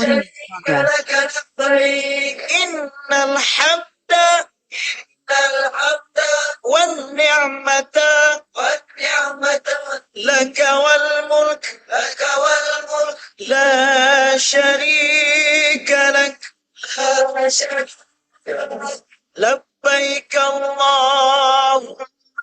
شريك لك لبيك إن الحمد والنعمة لك والملك لا شريك لك لبيك اللهم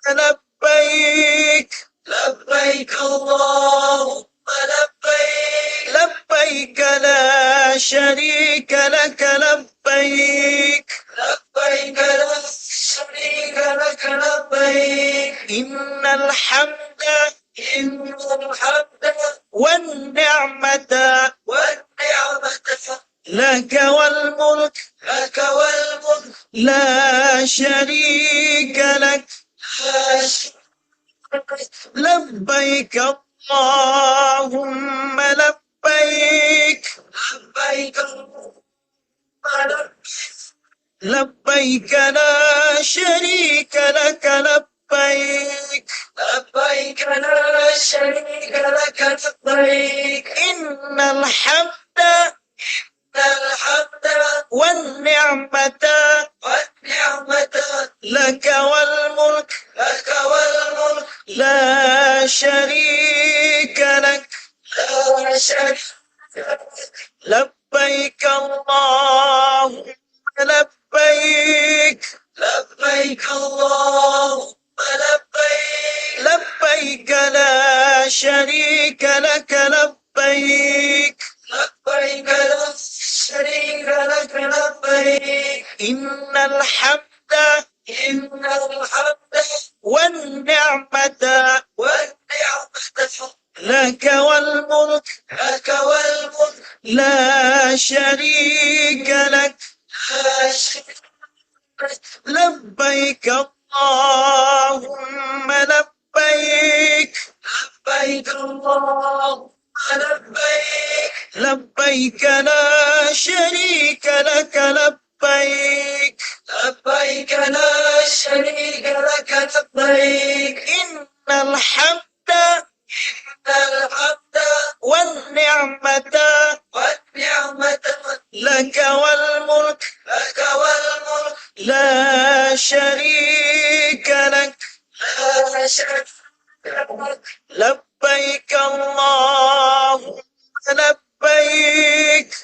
لبيك لبيك اللهم لبيك لبيك لا شريك لك لبيك لبيك لا شريك لك لبيك إن الحمد والنعمة لك والملك لا شريك لك لبيك اللهم لبيك لبيك لا شريك لك لبيك لا شريك لك لبيك إن الحمد والنعمة لك والملك لا شريك لك لبيك اللهم لبيك اللهم لبيك لا شريك لك لبيك لا شريك لك لبيك إن الحمد والنعمة لك والملك لا شريك لك لبيك اللهم لبيك لبيك لا شريك لك لبيك لا شريك لك لبيك إن الحمد والنعمة لك والملك لا شريك لك لبيك اللهم لبيك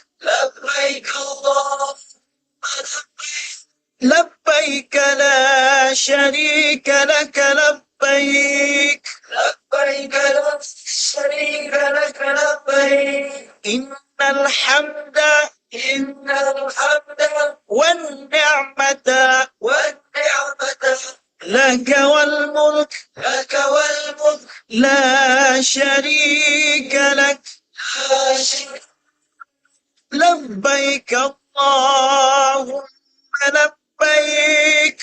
لبيك لا شريك لك لبيك لا شريك لك لبيك إن الحمد والنعمة لك والملك لا شريك لك لبيك اللهم لبيك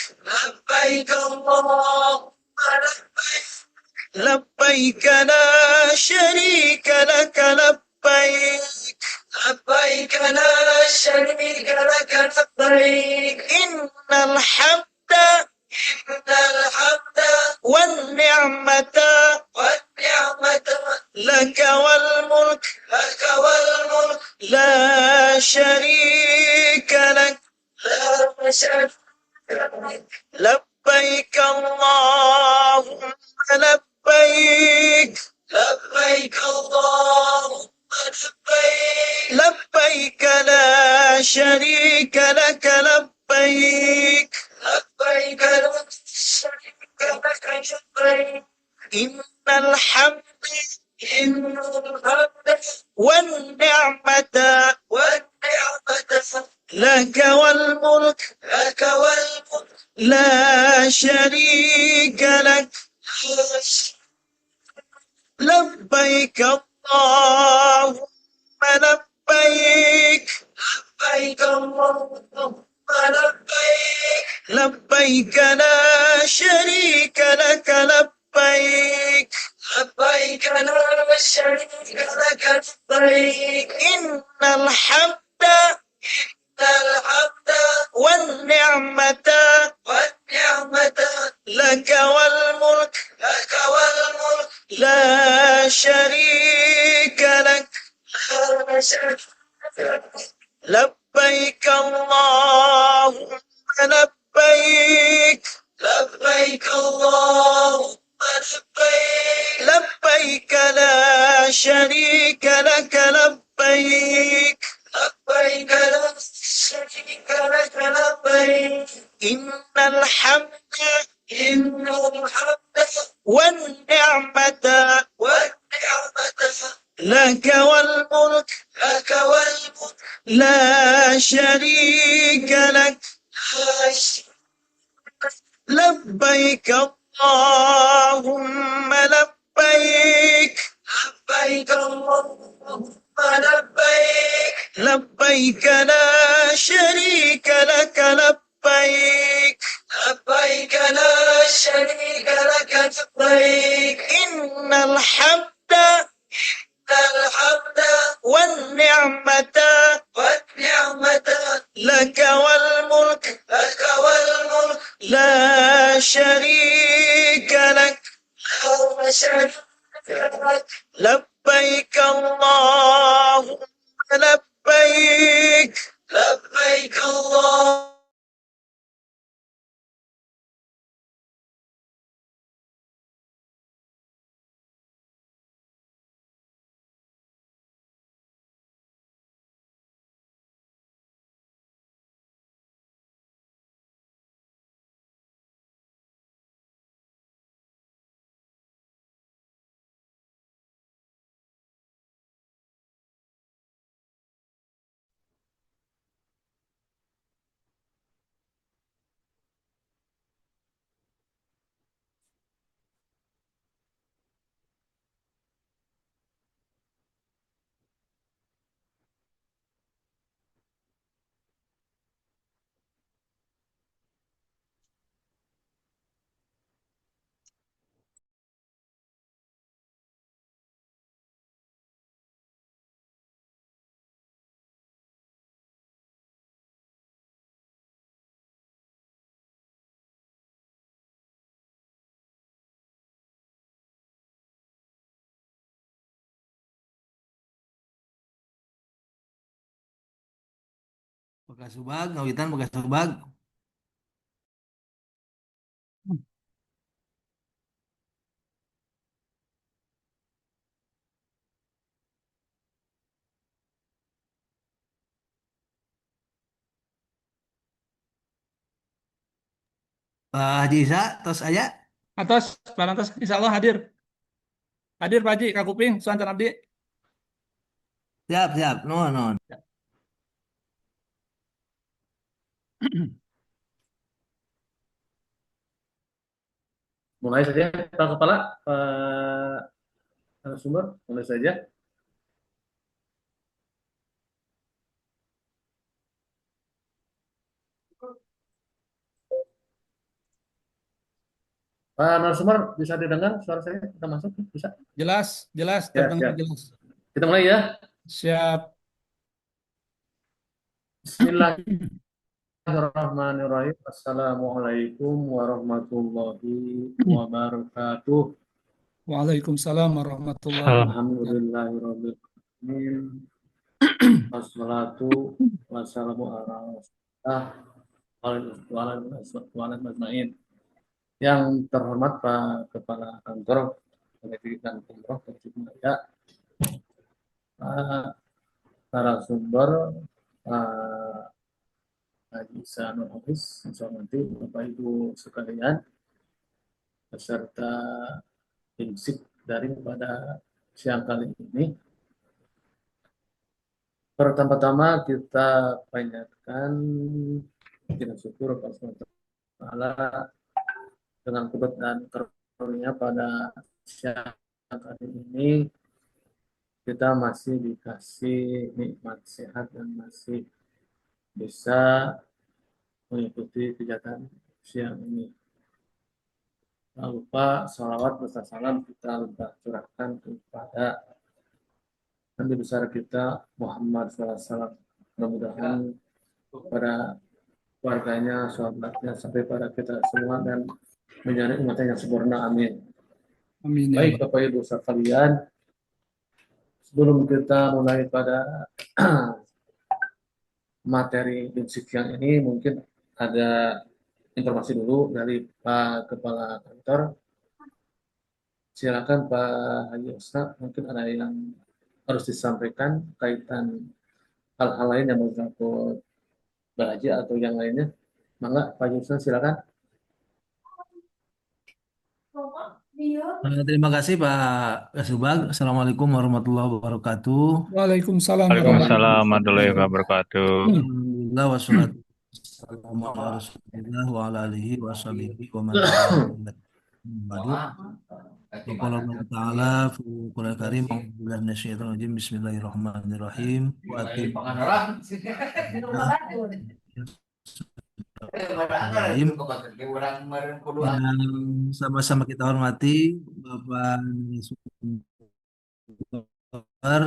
لبيك لا شريك لك لبيك لا شريك لك لبيك إن الحمد والنعمة لك والملك لا شريك لك لبيك اللهم لبيك اللهم لبيك لا شريك لك لبيك لا شريك لك لبيك إن الحمد والنعمة لك والملك لا شريك لك لبيك اللهم لبيك اللهم لبيك لا شريك لك لبيك لا شريك لك لبيك إن الحمد والنعمة لك والملك لا شريك لك لبيك اللهم لبيك لبيك اللهم لبيك لبيك لا شريك لك لبيك لبيك لا شريك لك لبيك إن الحمد والنعمة لك والملك لا شريك لك لبيك اللهم لبيك لبيك اللهم لبيك لبيك لا شريك لك لبيك لبيك لا شريك لك لبيك إن الحمد والنعمة لك والملك لا شريك لك لبيك اللهم لبيك لبيك الله. Boga subag, ngawitan boga subag. Pak Haji Isa, tos aja. Atas, Parantos, insya Allah hadir. Hadir Pak Haji, Kak Kuping, Suancan Abdi. Siap, siap. Nuhun, nuhun. Mulai saja, Pak Kepala, Pak Sumber, mulai saja. Pak Narasumber, bisa didengar suara saya? Kita masuk, bisa? Jelas, jelas, Ya, terdengar siap. jelas. Kita mulai ya. Siap. Bismillahirrahmanirrahim. Assalamualaikum warahmatullahi wabarakatuh. Waalaikumsalam warahmatullahi wabarakatuh. Alhamdulillahirabbil alamin. Wassalatu wassalamu ala rasulillah. Yang terhormat Pak Kepala Kantor Politik dan Umroh Tasikmalaya, Pak narasumber, Pak Haji Isa Nurholis, saya hormati Bapak Ibu sekalian, beserta prinsip dari pada siang kali ini. Pertama-tama kita panjatkan kita syukur kepada Allah dengan kudrat dan karunia pada siang kali ini kita masih dikasih nikmat sehat dan masih bisa mengikuti kegiatan siang ini. Tak lupa salawat beserta salam kita lupa curahkan kepada Nabi besar kita Muhammad SAW. Mudah-mudahan pada keluarganya, sahabatnya, sampai pada kita semua dan menjadi umat yang sempurna. Amin. Amin. Baik Bapak Ibu sekalian, sebelum kita mulai pada materi basic yang ini mungkin ada informasi dulu dari Pak Kepala Kantor. Silakan Pak Haji Osna, mungkin ada yang harus disampaikan kaitan hal-hal lain yang menyangkut Pak Haji atau yang lainnya. Mangga Pak Haji Osna silakan. Terima kasih Pak Kasubag. Assalamualaikum warahmatullahi wabarakatuh. Waalaikumsalam warahmatullahi Waalaikumsalam warahmatullahi wabarakatuh. Alhamdulillah wassalatu wassalamu ala Rasulillah wa ala alihi wa sahbihi wa man tabi'ahum bi ihsan. Qala Allah Ta'ala fi Qur'an Karim, a'udzubillahi minasyaitonir rajim. Bismillahirrahmanirrahim. Wa atim yang sama-sama kita hormati Bapak Sumber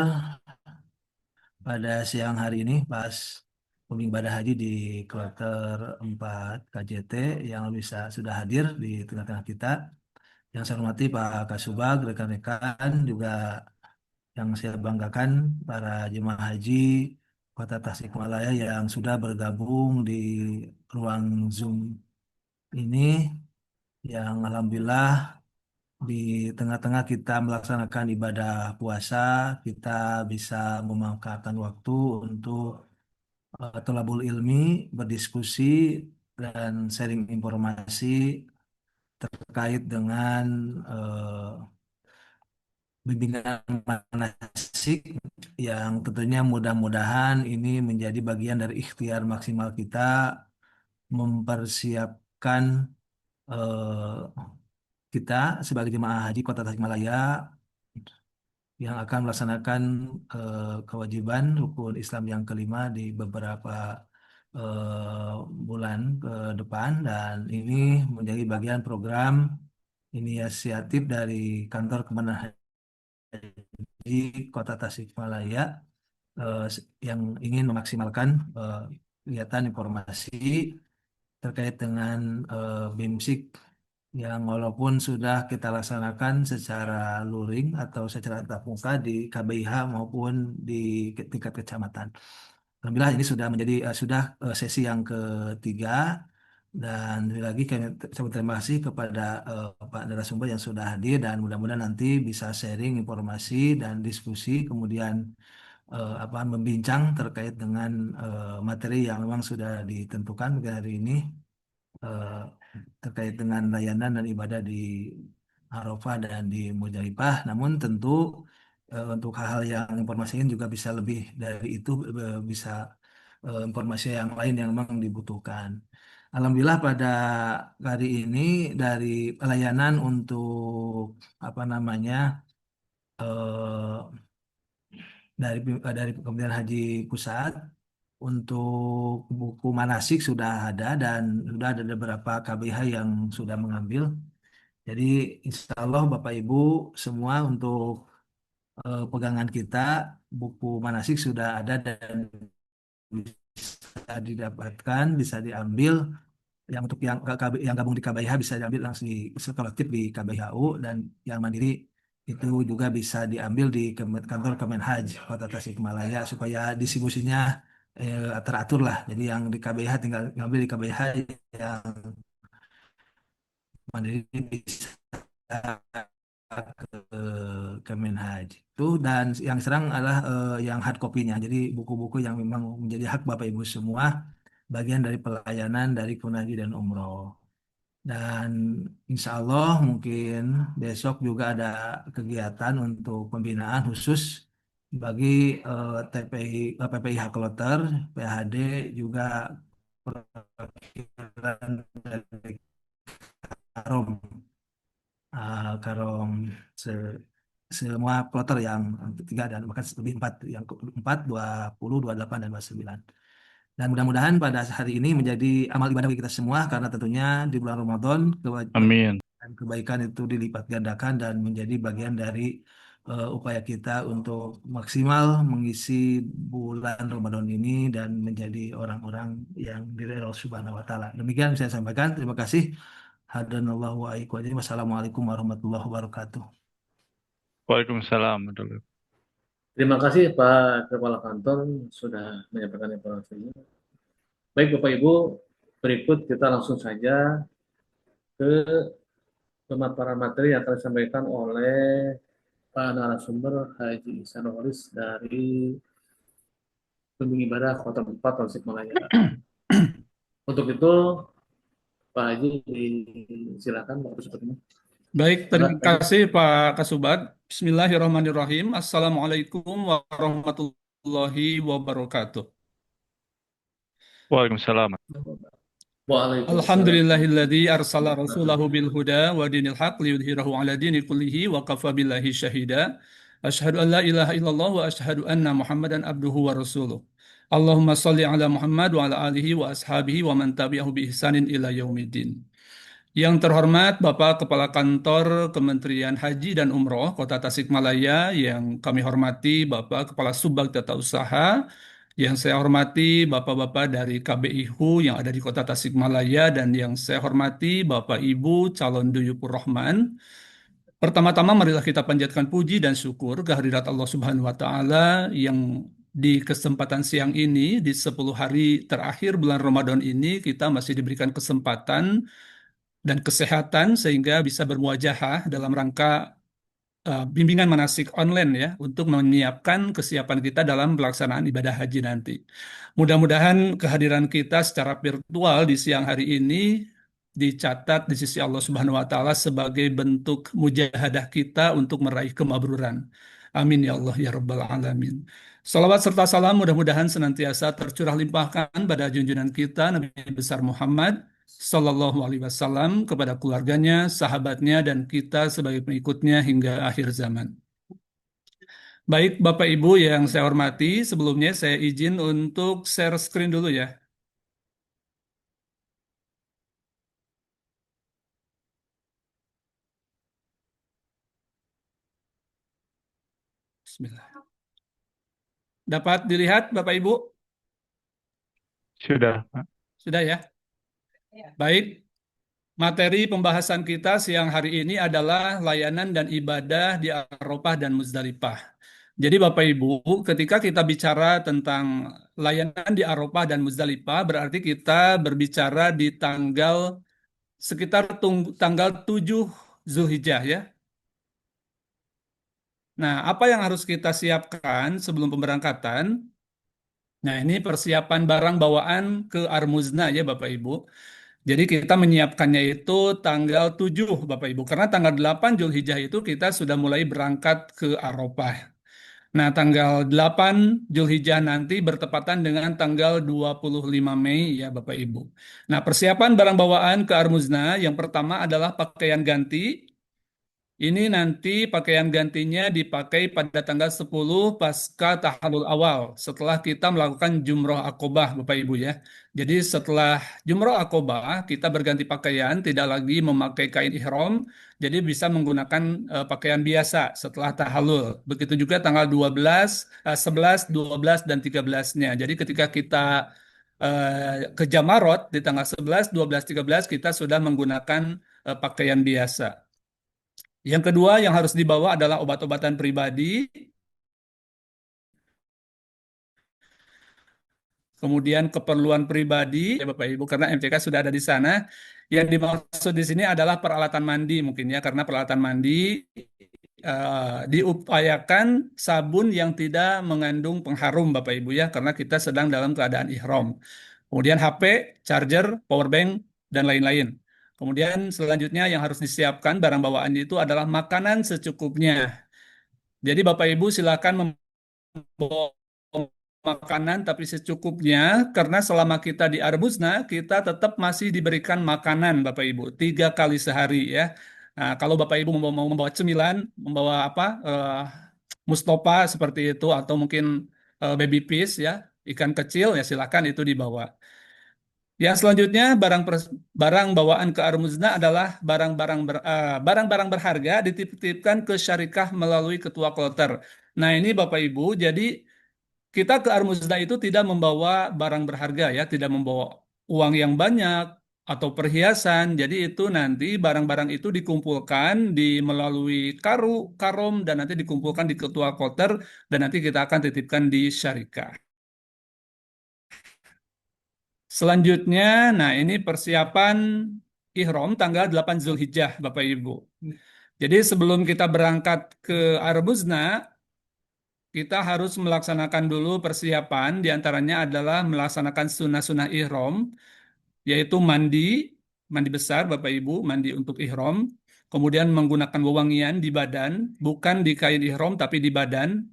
pada siang hari ini pas pembimbing ibadah haji di kloter 4 KJT yang bisa sudah hadir di tengah-tengah kita. Yang saya hormati Pak Kasubag, rekan-rekan juga yang saya banggakan para jemaah haji Kota Tasikmalaya yang sudah bergabung di ruang Zoom ini yang alhamdulillah di tengah-tengah kita melaksanakan ibadah puasa, kita bisa memanfaatkan waktu untuk tolabul ilmi, berdiskusi, dan sharing informasi terkait dengan bimbingan manasik yang tentunya mudah-mudahan ini menjadi bagian dari ikhtiar maksimal kita mempersiapkan eh, kita sebagai jemaah haji Kota Tasikmalaya yang akan melaksanakan kewajiban rukun Islam yang kelima di beberapa bulan ke depan, dan ini menjadi bagian program inisiatif dari Kantor Kementerian Haji Kota Tasikmalaya yang ingin memaksimalkan kegiatan informasi terkait dengan BIMSIK yang walaupun sudah kita laksanakan secara luring atau secara tatap muka di KBIH maupun di tingkat kecamatan. Alhamdulillah ini sudah menjadi sesi yang ketiga, dan sekali lagi kami terima kasih kepada Pak narasumber yang sudah hadir, dan mudah-mudahan nanti bisa sharing informasi dan diskusi kemudian membincang terkait dengan materi yang memang sudah ditentukan hari ini eh, terkait dengan layanan dan ibadah di Arafah dan di Muzdalifah. Namun tentu untuk hal-hal yang informasinya juga bisa lebih dari itu, bisa informasi yang lain yang memang dibutuhkan. Alhamdulillah pada hari ini dari layanan untuk apa namanya eh, dari Kementerian Haji Pusat untuk buku manasik sudah ada, dan sudah ada beberapa KBH yang sudah mengambil. Jadi insya Allah Bapak Ibu semua untuk pegangan kita buku manasik sudah ada dan bisa didapatkan, bisa diambil. Yang untuk yang yang gabung di KBH bisa diambil langsung di kolektif di KBHU, dan yang mandiri itu juga bisa diambil di kantor Kemenhaj Kota Tasikmalaya supaya distribusinya teratur lah. Jadi yang di KBH tinggal ngambil di KBH, yang mandiri bisa ke Kemenhaj itu, dan yang serang adalah yang hard copy-nya. Jadi buku-buku yang memang menjadi hak Bapak Ibu semua, bagian dari pelayanan dari Kunaji dan Umroh. Dan insya Allah mungkin besok juga ada kegiatan untuk pembinaan khusus bagi TPI, PPIH Kloter, PHD juga perwakilan dari Karom, Karom se- semua kloter yang tiga dan bahkan lebih empat, yang 4, 20, 28 dan 29. Dan mudah-mudahan pada hari ini menjadi amal ibadah bagi kita semua, karena tentunya di bulan Ramadan Amin. dan kebaikan itu dilipat gandakan dan menjadi bagian dari upaya kita untuk maksimal mengisi bulan Ramadan ini dan menjadi orang-orang yang diridhoi Allah Subhanahu wa taala. Demikian saya sampaikan. Terima kasih. Hadanallahu wa iyyakum ajmain. Wassalamualaikum warahmatullahi wabarakatuh. Waalaikumsalam warahmatullahi wabarakatuh. Terima kasih Pak Kepala Kantor sudah menyampaikan informasinya. Baik Bapak Ibu, berikut kita langsung saja ke pemaparan materi yang akan disampaikan oleh Pak Narasumber Haji Ihsan Waris dari Pembimbing Ibadah Kota 4 Tasikmalaya. Untuk itu Pak Haji silakan waktu sepertinya. Baik, terima Silakan. kasih Pak Kasubat. Bismillahirrahmanirrahim. Assalamualaikum warahmatullahi wabarakatuh. Waalaikumsalam. Waalaikumsalam. Alhamdulillahilladzi arsala rasulahu bil huda wa dinil haq liyudhhirahu ala dini kullihi wa kafa billahi syahida. Asyhadu an la ilaha illallah wa asyhadu anna Muhammadan abduhu wa rasuluh. Allahumma shalli ala Muhammad wa ala alihi wa ashabihi wa man tabi'ahu bi ihsanin ila yaumiddin. Yang terhormat Bapak Kepala Kantor Kementerian Haji dan Umroh Kota Tasikmalaya, yang kami hormati Bapak Kepala Subbag Tata Usaha, yang saya hormati Bapak-Bapak dari KBIHU yang ada di Kota Tasikmalaya, dan yang saya hormati Bapak Ibu calon Duyupur Rahman. Pertama-tama marilah kita panjatkan puji dan syukur kehadirat Allah Subhanahu wa taala yang di kesempatan siang ini, di 10 hari terakhir bulan Ramadan ini, kita masih diberikan kesempatan dan kesehatan sehingga bisa bermuajahah dalam rangka bimbingan manasik online ya, untuk menyiapkan kesiapan kita dalam pelaksanaan ibadah haji nanti. Mudah-mudahan kehadiran kita secara virtual di siang hari ini dicatat di sisi Allah Subhanahu wa taala sebagai bentuk mujahadah kita untuk meraih kemabruran. Amin ya Allah ya rabbal alamin. Salawat serta salam mudah-mudahan senantiasa tercurah limpahkan pada junjungan kita Nabi besar Muhammad Sallallahu Alaihi Wasallam, kepada keluarganya, sahabatnya, dan kita sebagai pengikutnya hingga akhir zaman. Baik Bapak Ibu yang saya hormati, sebelumnya saya izin untuk share screen dulu ya. Bismillah. Dapat dilihat Bapak Ibu? Sudah, Pak. Sudah ya? Baik. Materi pembahasan kita siang hari ini adalah layanan dan ibadah di Arafah dan Muzdalifah. Jadi Bapak Ibu, ketika kita bicara tentang layanan di Arafah dan Muzdalifah, berarti kita berbicara di sekitar tanggal 7 Zulhijjah ya. Nah, apa yang harus kita siapkan sebelum pemberangkatan? Nah, ini persiapan barang bawaan ke Armuzna ya Bapak Ibu. Jadi kita menyiapkannya itu tanggal 7 Bapak Ibu. Karena tanggal 8 Zulhijjah itu kita sudah mulai berangkat ke Arafah. Nah, tanggal 8 Zulhijjah nanti bertepatan dengan tanggal 25 Mei ya Bapak Ibu. Nah, persiapan barang bawaan ke Armuzna yang pertama adalah pakaian ganti. Ini nanti pakaian gantinya dipakai pada tanggal 10 pasca tahallul awal setelah kita melakukan jumroh akobah Bapak Ibu ya. Jadi setelah jumroh akobah kita berganti pakaian, tidak lagi memakai kain ihram, jadi bisa menggunakan pakaian biasa setelah tahallul. Begitu juga tanggal 12, 11, 12 dan 13-nya. Jadi ketika kita ke Jamarot di tanggal 11, 12, 13 kita sudah menggunakan pakaian biasa. Yang kedua yang harus dibawa adalah obat-obatan pribadi, kemudian keperluan pribadi, ya Bapak Ibu, karena MCK sudah ada di sana. Yang dimaksud di sini adalah peralatan mandi mungkin ya, karena peralatan mandi diupayakan sabun yang tidak mengandung pengharum Bapak Ibu ya, karena kita sedang dalam keadaan ihram. Kemudian HP, charger, power bank, dan lain-lain. Kemudian selanjutnya yang harus disiapkan barang bawaan itu adalah makanan secukupnya. Jadi Bapak Ibu silakan membawa makanan tapi secukupnya, karena selama kita di Arbuzna kita tetap masih diberikan makanan Bapak Ibu 3 kali sehari ya. Nah, kalau Bapak Ibu mau membawa cemilan, membawa apa, mustopa seperti itu, atau mungkin baby fish ya, ikan kecil ya, silakan itu dibawa. Yang selanjutnya barang bawaan ke Armuzna adalah barang-barang berharga dititipkan ke syarikah melalui ketua kloter. Nah ini Bapak Ibu, jadi kita ke Armuzna itu tidak membawa barang berharga ya, tidak membawa uang yang banyak, atau perhiasan. Jadi itu nanti barang-barang itu dikumpulkan melalui karom, dan nanti dikumpulkan di ketua kloter, dan nanti kita akan titipkan di syarikah. Selanjutnya, nah ini persiapan ihram tanggal 8 Zulhijjah, Bapak Ibu. Jadi sebelum kita berangkat ke Arbuzna, kita harus melaksanakan dulu persiapan, diantaranya adalah melaksanakan sunnah-sunnah ihram, yaitu mandi besar, Bapak Ibu, mandi untuk ihram, kemudian menggunakan wewangian di badan, bukan di kain ihram tapi di badan,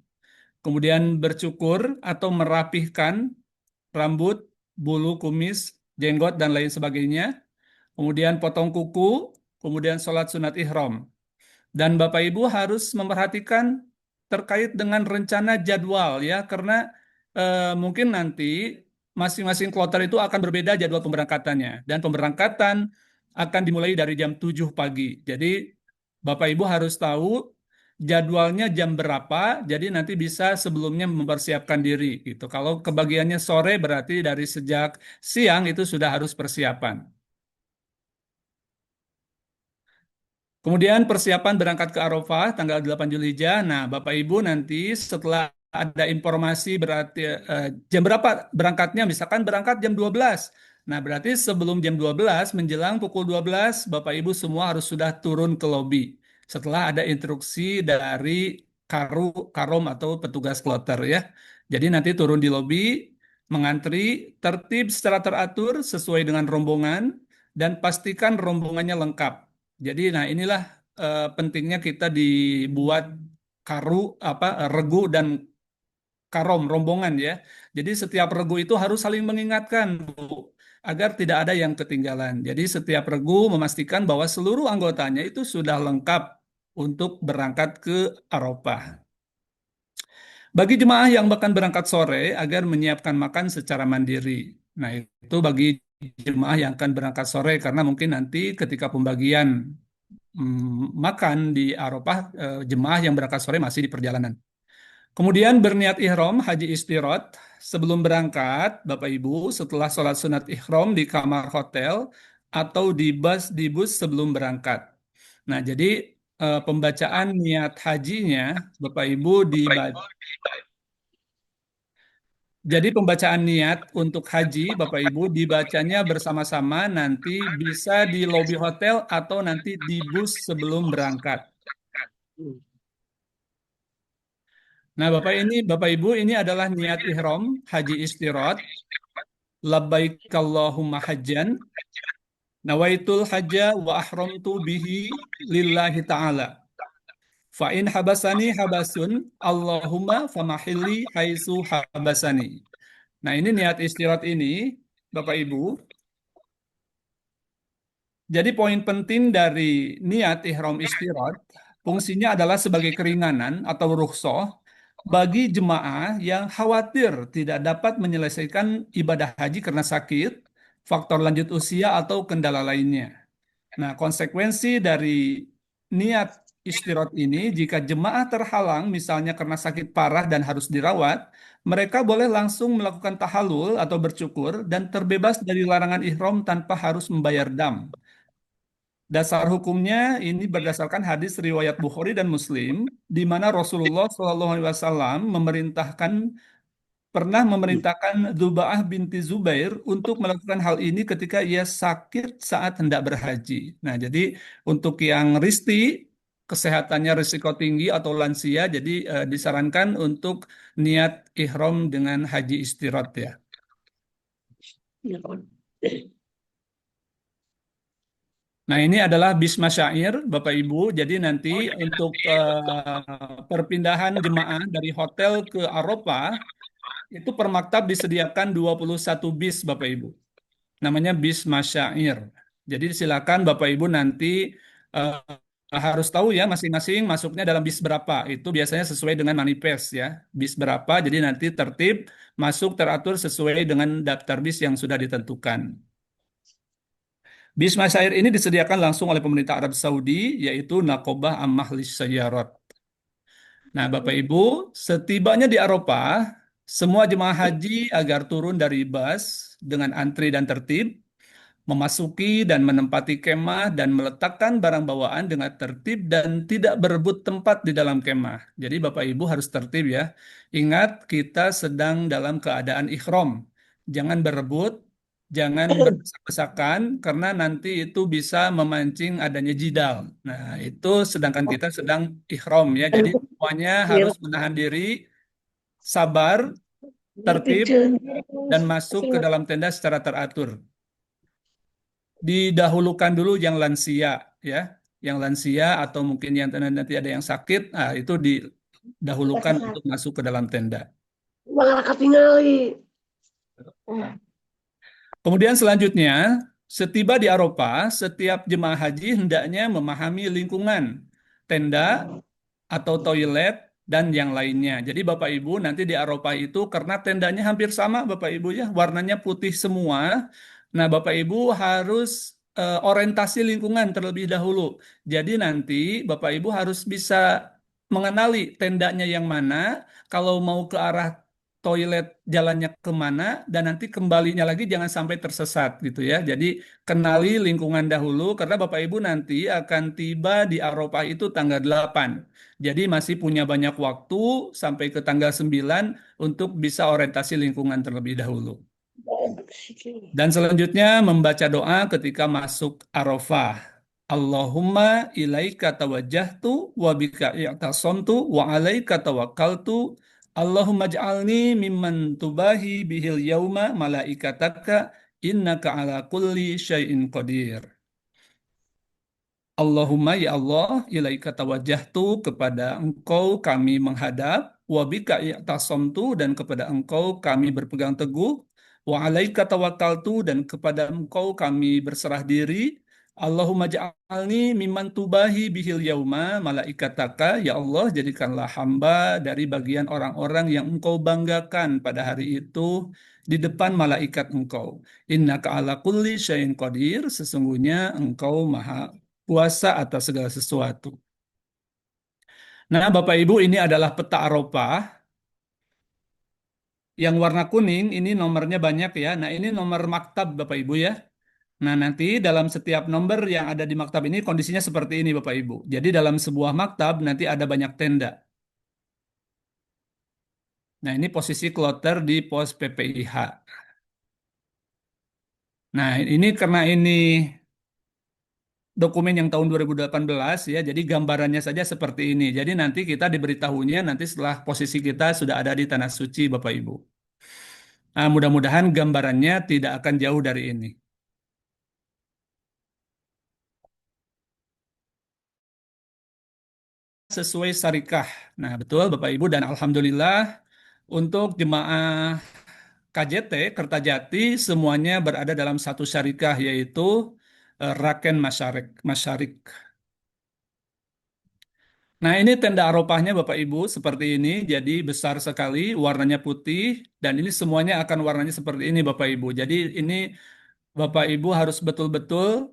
kemudian bercukur atau merapihkan rambut, bulu kumis, jenggot, dan lain sebagainya, kemudian potong kuku, kemudian sholat sunat ihram. Dan Bapak Ibu harus memperhatikan terkait dengan rencana jadwal ya, karena mungkin nanti masing-masing kloter itu akan berbeda jadwal pemberangkatannya. Dan pemberangkatan akan dimulai dari jam 7 pagi. Jadi Bapak Ibu harus tahu jadwalnya jam berapa, jadi nanti bisa sebelumnya mempersiapkan diri gitu. Kalau kebagiannya sore berarti dari sejak siang itu sudah harus persiapan. Kemudian persiapan berangkat ke Arafah tanggal 8 Zulhijjah. Nah, Bapak Ibu nanti setelah ada informasi berarti jam berapa berangkatnya, misalkan berangkat jam 12. Nah, berarti sebelum jam 12 menjelang pukul 12 Bapak Ibu semua harus sudah turun ke lobi. Setelah ada instruksi dari karom atau petugas kloter ya. Jadi nanti turun di lobi, mengantri, tertib secara teratur sesuai dengan rombongan, dan pastikan rombongannya lengkap. Jadi, nah inilah pentingnya kita dibuat regu dan karom rombongan ya. Jadi setiap regu itu harus saling mengingatkan, Bu, agar tidak ada yang ketinggalan. Jadi setiap regu memastikan bahwa seluruh anggotanya itu sudah lengkap untuk berangkat ke Arafah. Bagi jemaah yang bahkan berangkat sore agar menyiapkan makan secara mandiri. Nah, itu bagi jemaah yang akan berangkat sore karena mungkin nanti ketika pembagian makan di Arafah, jemaah yang berangkat sore masih di perjalanan. Kemudian berniat ihram haji istirot sebelum berangkat, Bapak Ibu, setelah sholat sunat ihram di kamar hotel atau di bus sebelum berangkat. Nah, jadi pembacaan niat hajinya, Bapak Ibu, jadi pembacaan niat untuk haji, Bapak Ibu, dibacanya bersama-sama nanti bisa di lobi hotel atau nanti di bus sebelum berangkat. Nah, Bapak Ibu, ini adalah niat ihram haji istirot. Labbaik Allahumma hajjan. Nawaitul hajja wa ahramtu bihi lillahi ta'ala. Fa in habasani habasun Allahumma famahilli haitsu habasani. Nah, ini niat istirat ini, Bapak Ibu. Jadi poin penting dari niat ihram istirat, fungsinya adalah sebagai keringanan atau rukhsah bagi jemaah yang khawatir tidak dapat menyelesaikan ibadah haji karena sakit, faktor lanjut usia, atau kendala lainnya. Nah, konsekuensi dari niat istirahat ini, jika jemaah terhalang misalnya karena sakit parah dan harus dirawat, mereka boleh langsung melakukan tahallul atau bercukur dan terbebas dari larangan ihram tanpa harus membayar dam. Dasar hukumnya ini berdasarkan hadis riwayat Bukhari dan Muslim, di mana Rasulullah SAW pernah memerintahkan Dzuba'ah binti Zubair untuk melakukan hal ini ketika ia sakit saat hendak berhaji. Nah, jadi untuk yang risti, kesehatannya risiko tinggi atau lansia, jadi disarankan untuk niat ihram dengan haji istirat ya. Nah, ini adalah bis masyair, Bapak Ibu. Jadi nanti untuk perpindahan jemaah dari hotel ke Arafah, itu per maktab disediakan 21 bis, Bapak Ibu. Namanya bis masyair. Jadi silakan Bapak Ibu nanti harus tahu ya masing-masing masuknya dalam bis berapa. Itu biasanya sesuai dengan manifest ya. Bis berapa, jadi nanti tertib masuk teratur sesuai dengan daftar bis yang sudah ditentukan. Bis masyair ini disediakan langsung oleh pemerintah Arab Saudi, yaitu Naqobah Amahlis Sayyarat. Nah, Bapak Ibu, setibanya di Arafah, semua jemaah haji agar turun dari bus dengan antri dan tertib, memasuki dan menempati kemah dan meletakkan barang bawaan dengan tertib dan tidak berebut tempat di dalam kemah. Jadi Bapak Ibu harus tertib ya. Ingat kita sedang dalam keadaan ihram. Jangan berebut, jangan berdesak-desakan karena nanti itu bisa memancing adanya jidal. Nah, itu sedangkan kita sedang ihram ya. Jadi semuanya harus menahan diri, sabar, tertib, dan masuk ke dalam tenda secara teratur. Didahulukan dulu yang lansia ya, yang lansia atau mungkin yang nanti ada yang sakit, nah itu didahulukan untuk masuk ke dalam tenda. Kemudian selanjutnya, setiba di Arafah, setiap jemaah haji hendaknya memahami lingkungan tenda atau toilet dan yang lainnya. Jadi Bapak Ibu nanti di Arafah itu karena tendanya hampir sama Bapak Ibu ya, warnanya putih semua. Nah, Bapak Ibu harus orientasi lingkungan terlebih dahulu. Jadi nanti Bapak Ibu harus bisa mengenali tendanya yang mana, kalau mau ke arah toilet jalannya kemana, dan nanti kembalinya lagi jangan sampai tersesat gitu ya. Jadi kenali lingkungan dahulu karena Bapak Ibu nanti akan tiba di Arafah itu tanggal 8. Jadi masih punya banyak waktu sampai ke tanggal 9 untuk bisa orientasi lingkungan terlebih dahulu. Dan selanjutnya membaca doa ketika masuk Arafah. Allahumma ilaika tawajjahtu wa bika i'tasamtu wa alaika tawakkaltu. Allahumma ij'alni mimman tubahi bihil yauma malaikataka innaka ala kulli syai'in qadir. Allahumma ya Allah, ilaika tawajjahtu, kepada Engkau kami menghadap, wa bika i'tasamtu, dan kepada Engkau kami berpegang teguh, wa alaika tawakkaltu, dan kepada Engkau kami berserah diri. Allahumma ja'alni mimman tubahi bihil yauma malaikataka, ya Allah jadikanlah hamba dari bagian orang-orang yang Engkau banggakan pada hari itu di depan malaikat Engkau. Innaka ala kulli syai'in qadir, sesungguhnya Engkau maha kuasa atas segala sesuatu. Nah, Bapak Ibu, ini adalah peta Arafah. Yang warna kuning ini nomornya banyak ya. Nah, ini nomor maktab Bapak Ibu ya. Nah, nanti dalam setiap nomor yang ada di maktab ini kondisinya seperti ini Bapak Ibu. Jadi dalam sebuah maktab nanti ada banyak tenda. Nah, ini posisi kloter di pos PPIH. Nah, ini karena ini dokumen yang tahun 2018 ya, jadi gambarannya saja seperti ini. Jadi nanti kita diberitahunya nanti setelah posisi kita sudah ada di Tanah Suci Bapak Ibu. Nah, mudah-mudahan gambarannya tidak akan jauh dari ini. Sesuai syarikah. Nah, betul Bapak Ibu, dan Alhamdulillah untuk jemaah KJT, Kertajati, semuanya berada dalam satu syarikah yaitu Raken Masyarik. Nah, ini tenda Arafahnya Bapak Ibu seperti ini, jadi besar sekali, warnanya putih, dan ini semuanya akan warnanya seperti ini Bapak Ibu. Jadi ini Bapak Ibu harus betul-betul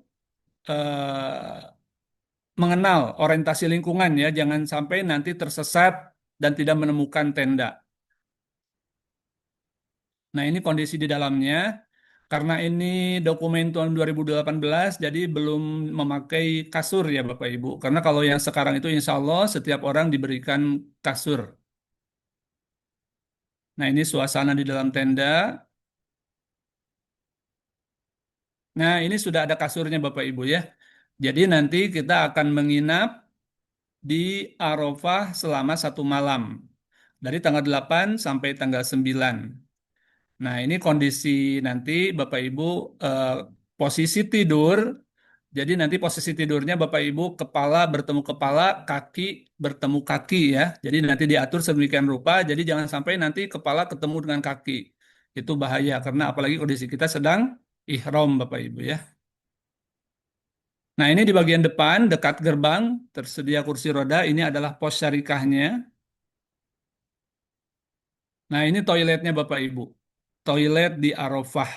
mengenal orientasi lingkungan ya, jangan sampai nanti tersesat dan tidak menemukan tenda. Nah, ini kondisi di dalamnya. Karena ini dokumen tahun 2018, jadi belum memakai kasur ya Bapak Ibu. Karena kalau yang sekarang itu insya Allah setiap orang diberikan kasur. Nah, ini suasana di dalam tenda. Nah, ini sudah ada kasurnya Bapak Ibu ya. Jadi nanti kita akan menginap di Arafah selama 1 malam. Dari tanggal 8 sampai tanggal 9. Nah, ini kondisi nanti Bapak Ibu eh, posisi tidur. Jadi nanti posisi tidurnya Bapak Ibu kepala bertemu kepala, kaki bertemu kaki ya. Jadi nanti diatur sedemikian rupa. Jadi jangan sampai nanti kepala ketemu dengan kaki. Itu bahaya karena apalagi kondisi kita sedang ihram Bapak Ibu ya. Nah, ini di bagian depan dekat gerbang tersedia kursi roda. Ini adalah pos syarikahnya. Nah, ini toiletnya Bapak Ibu. Toilet di Arafah.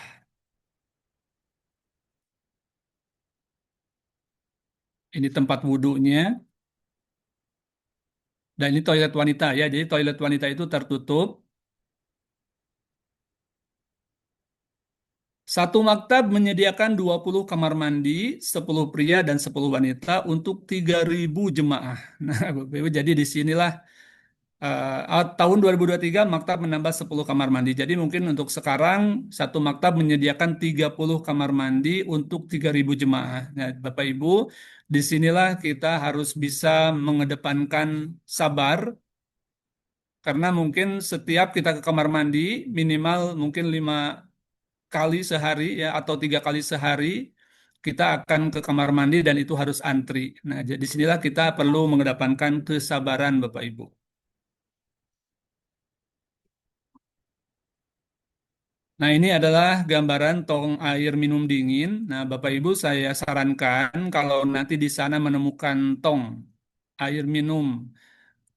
Ini tempat wudhunya. Dan ini toilet wanita ya. Jadi toilet wanita itu tertutup. Satu maktab menyediakan 20 kamar mandi, 10 pria dan 10 wanita untuk 3.000 jemaah. Nah, Bapak Ibu, jadi di sinilah tahun 2023 maktab menambah 10 kamar mandi. Jadi mungkin untuk sekarang satu maktab menyediakan 30 kamar mandi untuk 3.000 jemaah. Nah, Bapak Ibu, disinilah kita harus bisa mengedepankan sabar karena mungkin setiap kita ke kamar mandi minimal mungkin 5 kali sehari ya atau 3 kali sehari kita akan ke kamar mandi dan itu harus antri. Nah, jadi disinilah kita perlu mengedepankan kesabaran Bapak Ibu. Nah, ini adalah gambaran tong air minum dingin. Nah, Bapak Ibu, saya sarankan kalau nanti di sana menemukan tong air minum,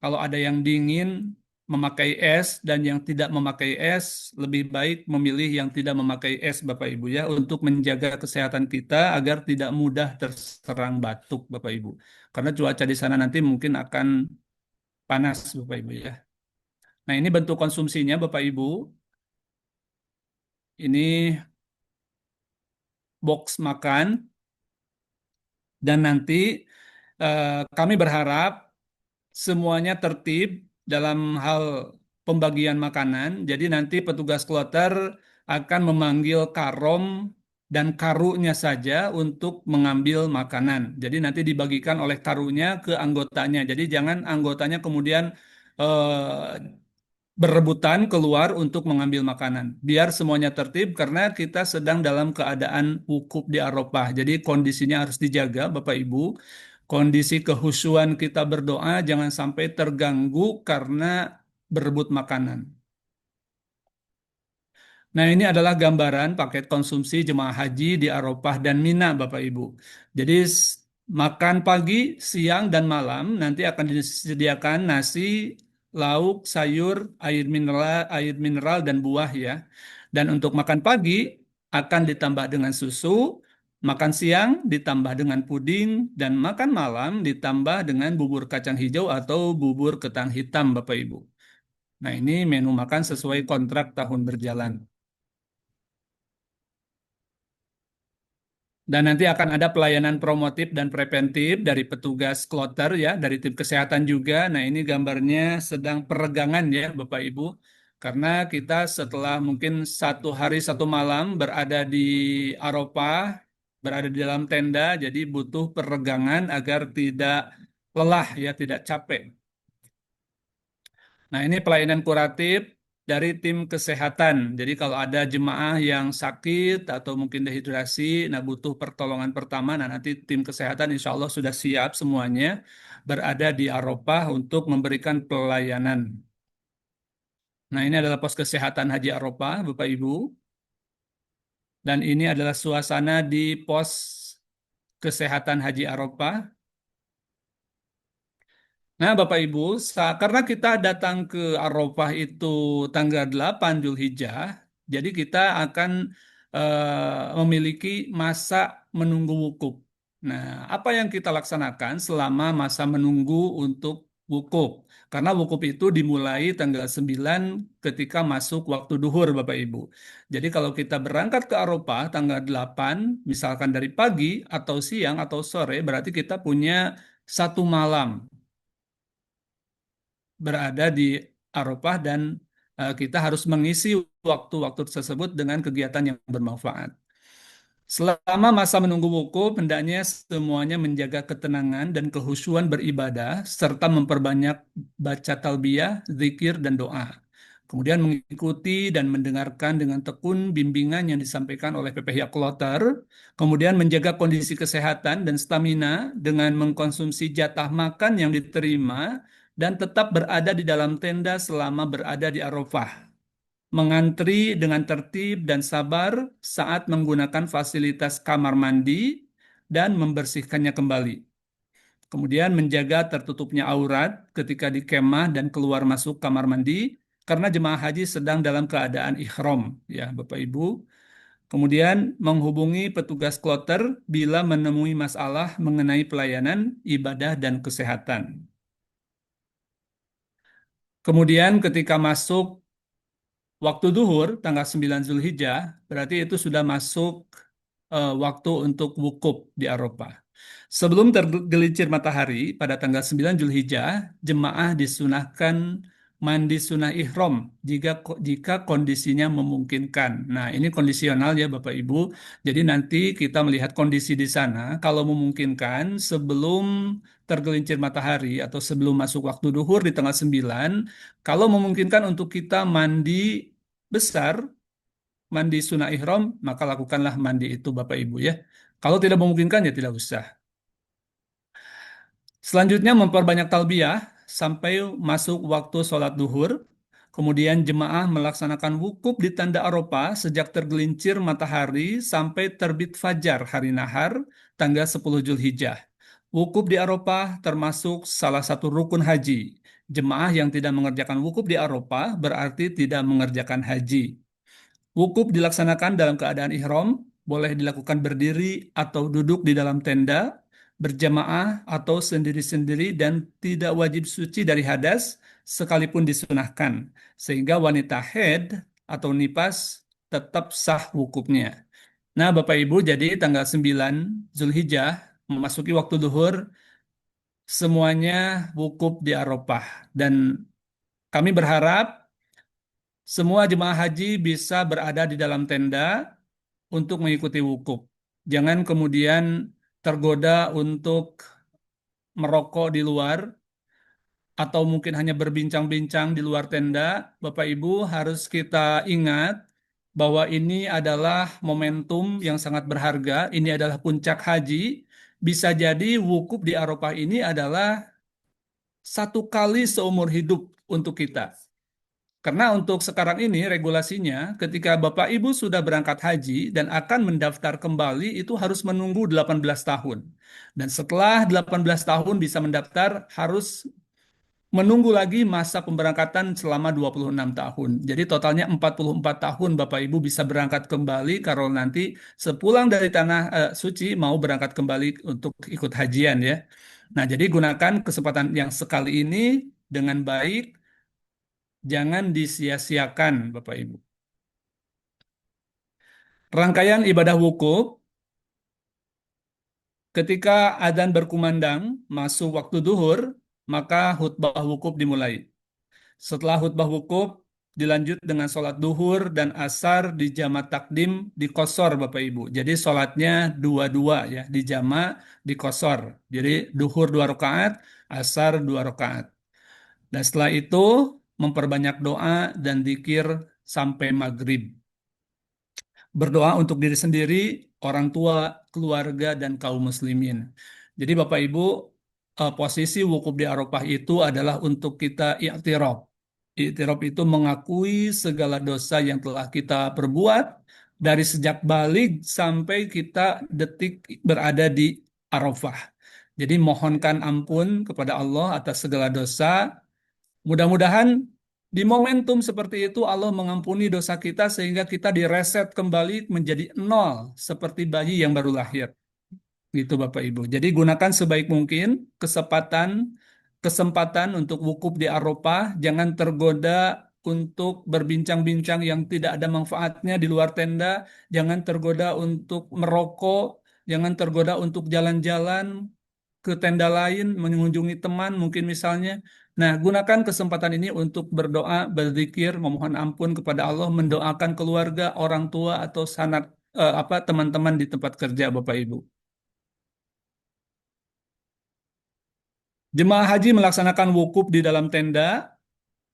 kalau ada yang dingin, memakai es, dan yang tidak memakai es, lebih baik memilih yang tidak memakai es, Bapak Ibu, ya, untuk menjaga kesehatan kita agar tidak mudah terserang batuk, Bapak Ibu. Karena cuaca di sana nanti mungkin akan panas, Bapak Ibu, ya. Nah, ini bentuk konsumsinya, Bapak Ibu. Ini box makan. Dan nanti kami berharap semuanya tertib dalam hal pembagian makanan. Jadi nanti petugas kloter akan memanggil karom dan karunya saja untuk mengambil makanan. Jadi nanti dibagikan oleh karunya ke anggotanya. Jadi jangan anggotanya kemudian berebutan keluar untuk mengambil makanan. Biar semuanya tertib karena kita sedang dalam keadaan wukuf di Arafah. Jadi kondisinya harus dijaga, Bapak Ibu. Kondisi kehusuan kita berdoa jangan sampai terganggu karena berebut makanan. Nah, ini adalah gambaran paket konsumsi jemaah haji di Arafah dan Mina, Bapak Ibu. Jadi makan pagi, siang, dan malam nanti akan disediakan nasi, lauk, sayur, air mineral dan buah ya. Dan untuk makan pagi akan ditambah dengan susu, makan siang ditambah dengan puding, dan makan malam ditambah dengan bubur kacang hijau atau bubur ketan hitam, Bapak Ibu. Nah, ini menu makan sesuai kontrak tahun berjalan. Dan nanti akan ada pelayanan promotif dan preventif dari petugas kloter ya, dari tim kesehatan juga. Nah, ini gambarnya sedang peregangan ya, Bapak Ibu. Karena kita setelah mungkin 1 hari 1 malam berada di Arafah, berada di dalam tenda, jadi butuh peregangan agar tidak lelah ya, tidak capek. Nah, ini pelayanan kuratif dari tim kesehatan. Jadi kalau ada jemaah yang sakit atau mungkin dehidrasi, nah butuh pertolongan pertama, nah nanti tim kesehatan insya Allah sudah siap semuanya berada di Arafah untuk memberikan pelayanan. Nah, ini adalah pos kesehatan Haji Arafah, Bapak Ibu. Dan ini adalah suasana di pos kesehatan Haji Arafah. Nah, Bapak Ibu, karena kita datang ke Arafah itu tanggal 8 Zulhijjah, jadi kita akan memiliki masa menunggu wukuf. Nah, apa yang kita laksanakan selama masa menunggu untuk wukuf? Karena wukuf itu dimulai tanggal 9 ketika masuk waktu duhur, Bapak Ibu. Jadi kalau kita berangkat ke Arafah tanggal 8, misalkan dari pagi atau siang atau sore, berarti kita punya 1 malam berada di Arafah dan kita harus mengisi waktu-waktu tersebut dengan kegiatan yang bermanfaat. Selama masa menunggu wukuf, hendaknya semuanya menjaga ketenangan dan kehusuan beribadah serta memperbanyak baca talbiyah, zikir, dan doa. Kemudian mengikuti dan mendengarkan dengan tekun bimbingan yang disampaikan oleh PPH Kloter. Kemudian menjaga kondisi kesehatan dan stamina dengan mengkonsumsi jatah makan yang diterima dan tetap berada di dalam tenda selama berada di Arafah. Mengantri dengan tertib dan sabar saat menggunakan fasilitas kamar mandi dan membersihkannya kembali. Kemudian menjaga tertutupnya aurat ketika di kemah dan keluar masuk kamar mandi karena jemaah haji sedang dalam keadaan ihram ya Bapak Ibu. Kemudian menghubungi petugas kloter bila menemui masalah mengenai pelayanan, ibadah, dan kesehatan. Kemudian ketika masuk waktu duhur tanggal 9 Zulhijjah, berarti itu sudah masuk waktu untuk wukuf di Arafah. Sebelum tergelincir matahari pada tanggal 9 Zulhijjah, jemaah disunahkan mandi sunnah ihram jika kondisinya memungkinkan. Nah, ini kondisional ya Bapak Ibu. Jadi nanti kita melihat kondisi di sana. Kalau memungkinkan sebelum tergelincir matahari atau sebelum masuk waktu duhur di tanggal 9, kalau memungkinkan untuk kita mandi besar, mandi sunnah ihram, maka lakukanlah mandi itu Bapak Ibu ya. Kalau tidak memungkinkan ya tidak usah. Selanjutnya memperbanyak talbiyah sampai masuk waktu sholat duhur. Kemudian jemaah melaksanakan wukuf di tanda Arafah sejak tergelincir matahari sampai terbit fajar hari nahar tanggal 10 Zulhijjah. Wukuf di Arafah termasuk salah satu rukun haji. Jemaah yang tidak mengerjakan wukuf di Arafah berarti tidak mengerjakan haji. Wukuf dilaksanakan dalam keadaan ihram, boleh dilakukan berdiri atau duduk di dalam tenda, berjamaah atau sendiri-sendiri dan tidak wajib suci dari hadas sekalipun disunahkan. Sehingga wanita haid atau nifas tetap sah wukufnya. Nah, Bapak Ibu, jadi tanggal 9 Zulhijjah memasuki waktu duhur, semuanya wukuf di Arafah. Dan kami berharap semua jemaah haji bisa berada di dalam tenda untuk mengikuti wukuf. Jangan kemudian tergoda untuk merokok di luar atau mungkin hanya berbincang-bincang di luar tenda. Bapak Ibu harus kita ingat bahwa ini adalah momentum yang sangat berharga. Ini adalah puncak haji. Bisa jadi wukuf di Arafah ini adalah satu kali seumur hidup untuk kita. Karena untuk sekarang ini regulasinya ketika Bapak Ibu sudah berangkat haji dan akan mendaftar kembali itu harus menunggu 18 tahun. Dan setelah 18 tahun bisa mendaftar harus menunggu lagi masa pemberangkatan selama 26 tahun. Jadi totalnya 44 tahun Bapak Ibu bisa berangkat kembali kalau nanti sepulang dari tanah suci mau berangkat kembali untuk ikut hajian ya. Nah, jadi gunakan kesempatan yang sekali ini dengan baik. Jangan disia-siakan, Bapak Ibu. Rangkaian ibadah wukuf, ketika adzan berkumandang, masuk waktu duhur, maka khutbah wukuf dimulai. Setelah khutbah wukuf, dilanjut dengan sholat duhur dan asar di jama takdim di kosor, Bapak Ibu. Jadi sholatnya dua-dua ya, di jama di kosor. Jadi duhur 2 rakaat, asar 2 rakaat. Dan setelah itu memperbanyak doa dan zikir sampai maghrib. Berdoa untuk diri sendiri, orang tua, keluarga, dan kaum muslimin. Jadi Bapak Ibu, posisi wukuf di Arafah itu adalah untuk kita i'tiraf. I'tiraf itu mengakui segala dosa yang telah kita perbuat dari sejak balik sampai kita detik berada di Arafah. Jadi mohonkan ampun kepada Allah atas segala dosa. Mudah-mudahan di momentum seperti itu Allah mengampuni dosa kita sehingga kita direset kembali menjadi nol seperti bayi yang baru lahir. Gitu Bapak Ibu. Jadi gunakan sebaik mungkin kesempatan untuk wukuf di Arafah, jangan tergoda untuk berbincang-bincang yang tidak ada manfaatnya di luar tenda, jangan tergoda untuk merokok, jangan tergoda untuk jalan-jalan ke tenda lain, mengunjungi teman mungkin misalnya. Nah, gunakan kesempatan ini untuk berdoa, berzikir, memohon ampun kepada Allah, mendoakan keluarga, orang tua atau sanak teman-teman di tempat kerja Bapak Ibu. Jemaah haji melaksanakan wukuf di dalam tenda,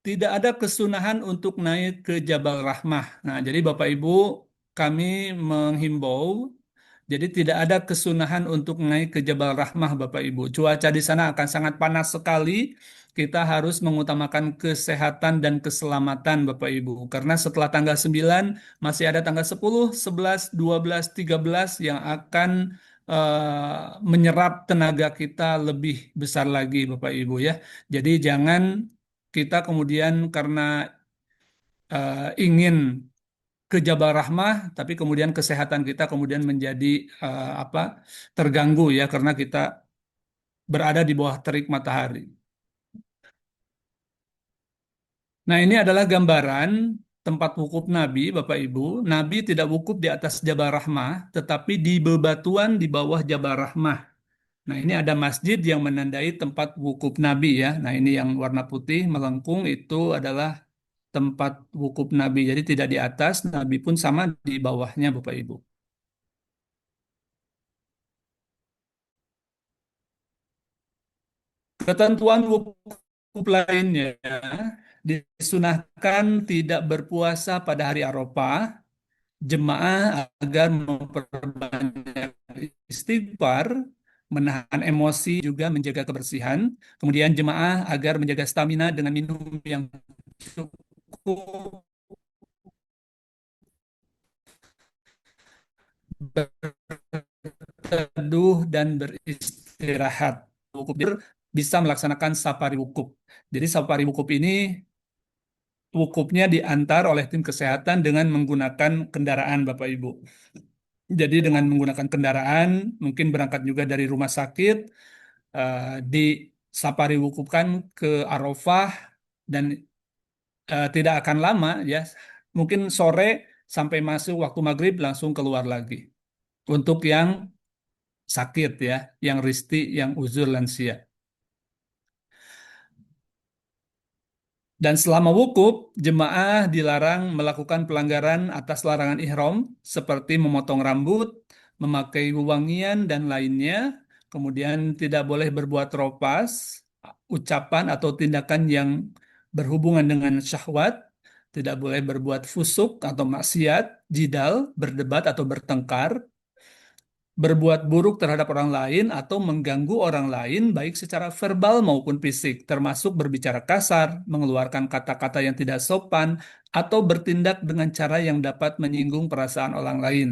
tidak ada kesunahan untuk naik ke Jabal Rahmah. Nah, jadi Bapak Ibu, kami menghimbau, jadi tidak ada kesunahan untuk naik ke Jabal Rahmah Bapak Ibu. Cuaca di sana akan sangat panas sekali. Kita harus mengutamakan kesehatan dan keselamatan Bapak Ibu. Karena setelah tanggal 9 masih ada tanggal 10, 11, 12, 13 yang akan menyerap tenaga kita lebih besar lagi Bapak Ibu ya. Jadi jangan kita kemudian karena ingin ke Jabal Rahmah, tapi kemudian kesehatan kita kemudian menjadi apa terganggu ya karena kita berada di bawah terik matahari. Nah, ini adalah gambaran tempat wukuf Nabi, Bapak Ibu, Nabi tidak wukuf di atas Jabal Rahmah, tetapi di bebatuan di bawah Jabal Rahmah. Nah, ini ada masjid yang menandai tempat wukuf Nabi ya. Nah, ini yang warna putih melengkung itu adalah tempat wukuf Nabi. Jadi tidak di atas, Nabi pun sama di bawahnya, Bapak Ibu. Ketentuan wukuf lainnya disunahkan tidak berpuasa pada hari Arafah, jemaah agar memperbanyak istighfar, menahan emosi, juga menjaga kebersihan. Kemudian jemaah agar menjaga stamina dengan minum yang cukup, berteduh, dan beristirahat. Wukuf bisa melaksanakan safari wukuf. Jadi safari wukuf ini wukufnya diantar oleh tim kesehatan dengan menggunakan kendaraan, Bapak Ibu. Jadi dengan menggunakan kendaraan, mungkin berangkat juga dari rumah sakit, di safari wukufkan ke Arafah, dan tidak akan lama ya, mungkin sore sampai masuk waktu maghrib langsung keluar lagi. Untuk yang sakit ya, yang risti, yang uzur lansia. Dan selama wukuf, jemaah dilarang melakukan pelanggaran atas larangan ihram seperti memotong rambut, memakai wewangian, dan lainnya. Kemudian tidak boleh berbuat ropas, ucapan atau tindakan yang berhubungan dengan syahwat, tidak boleh berbuat fusuk atau maksiat, jidal, berdebat atau bertengkar, berbuat buruk terhadap orang lain atau mengganggu orang lain baik secara verbal maupun fisik, termasuk berbicara kasar, mengeluarkan kata-kata yang tidak sopan, atau bertindak dengan cara yang dapat menyinggung perasaan orang lain.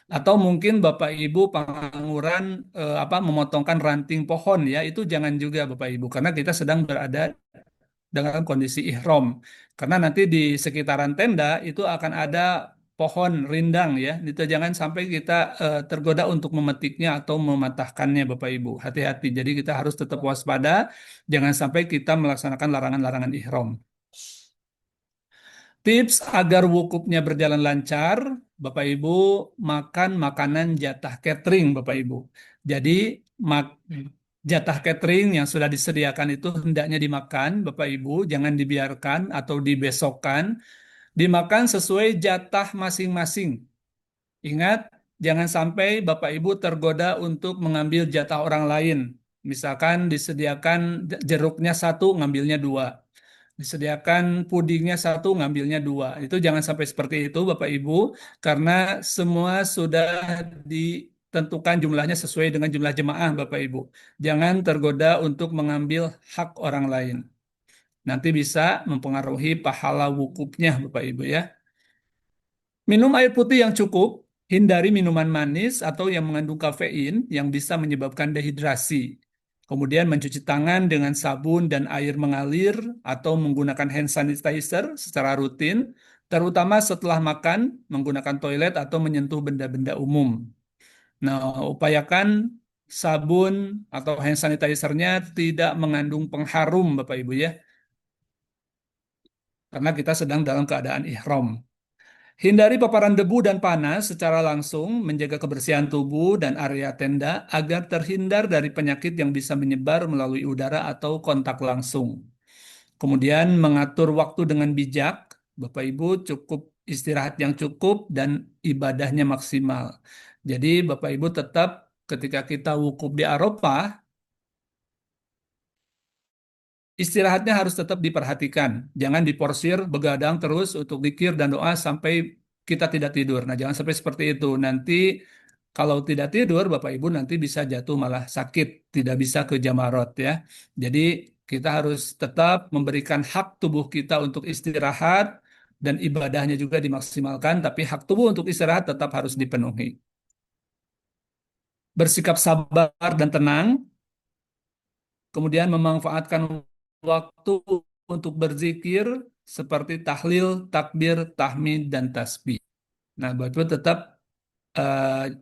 Atau mungkin Bapak Ibu panguran memotongkan ranting pohon ya, itu jangan juga Bapak Ibu, karena kita sedang berada dalam kondisi ihram. Karena nanti di sekitaran tenda itu akan ada pohon rindang ya. Itu jangan sampai kita tergoda untuk memetiknya atau mematahkannya Bapak Ibu. Hati-hati. Jadi kita harus tetap waspada, jangan sampai kita melaksanakan larangan-larangan ihram. Tips agar wukufnya berjalan lancar, Bapak Ibu, makan makanan jatah catering, Bapak Ibu. Jadi jatah catering yang sudah disediakan itu hendaknya dimakan, Bapak Ibu, jangan dibiarkan atau dibesokkan. Dimakan sesuai jatah masing-masing. Ingat, jangan sampai Bapak Ibu tergoda untuk mengambil jatah orang lain. Misalkan disediakan jeruknya satu, ngambilnya dua. Disediakan pudingnya satu, ngambilnya dua. Itu jangan sampai seperti itu, Bapak Ibu, karena semua sudah ditentukan jumlahnya sesuai dengan jumlah jemaah, Bapak Ibu. Jangan tergoda untuk mengambil hak orang lain. Nanti bisa mempengaruhi pahala wukufnya, Bapak Ibu ya. Minum air putih yang cukup, hindari minuman manis atau yang mengandung kafein yang bisa menyebabkan dehidrasi. Kemudian mencuci tangan dengan sabun dan air mengalir atau menggunakan hand sanitizer secara rutin, terutama setelah makan, menggunakan toilet atau menyentuh benda-benda umum. Nah, upayakan sabun atau hand sanitizer-nya tidak mengandung pengharum, Bapak Ibu ya, karena kita sedang dalam keadaan ihram. Hindari paparan debu dan panas secara langsung, menjaga kebersihan tubuh dan area tenda agar terhindar dari penyakit yang bisa menyebar melalui udara atau kontak langsung. Kemudian mengatur waktu dengan bijak, Bapak Ibu cukup istirahat yang cukup dan ibadahnya maksimal. Jadi Bapak Ibu tetap ketika kita wukuf di Arafah, istirahatnya harus tetap diperhatikan. Jangan diporsir begadang terus untuk zikir dan doa sampai kita tidak tidur. Nah, jangan sampai seperti itu. Nanti kalau tidak tidur, Bapak Ibu nanti bisa jatuh malah sakit, tidak bisa ke jamarot ya. Jadi kita harus tetap memberikan hak tubuh kita untuk istirahat dan ibadahnya juga dimaksimalkan, tapi hak tubuh untuk istirahat tetap harus dipenuhi. Bersikap sabar dan tenang, kemudian memanfaatkan waktu untuk berzikir seperti tahlil, takbir, tahmid, dan tasbih. Nah, Bapak Ibu tetap eh,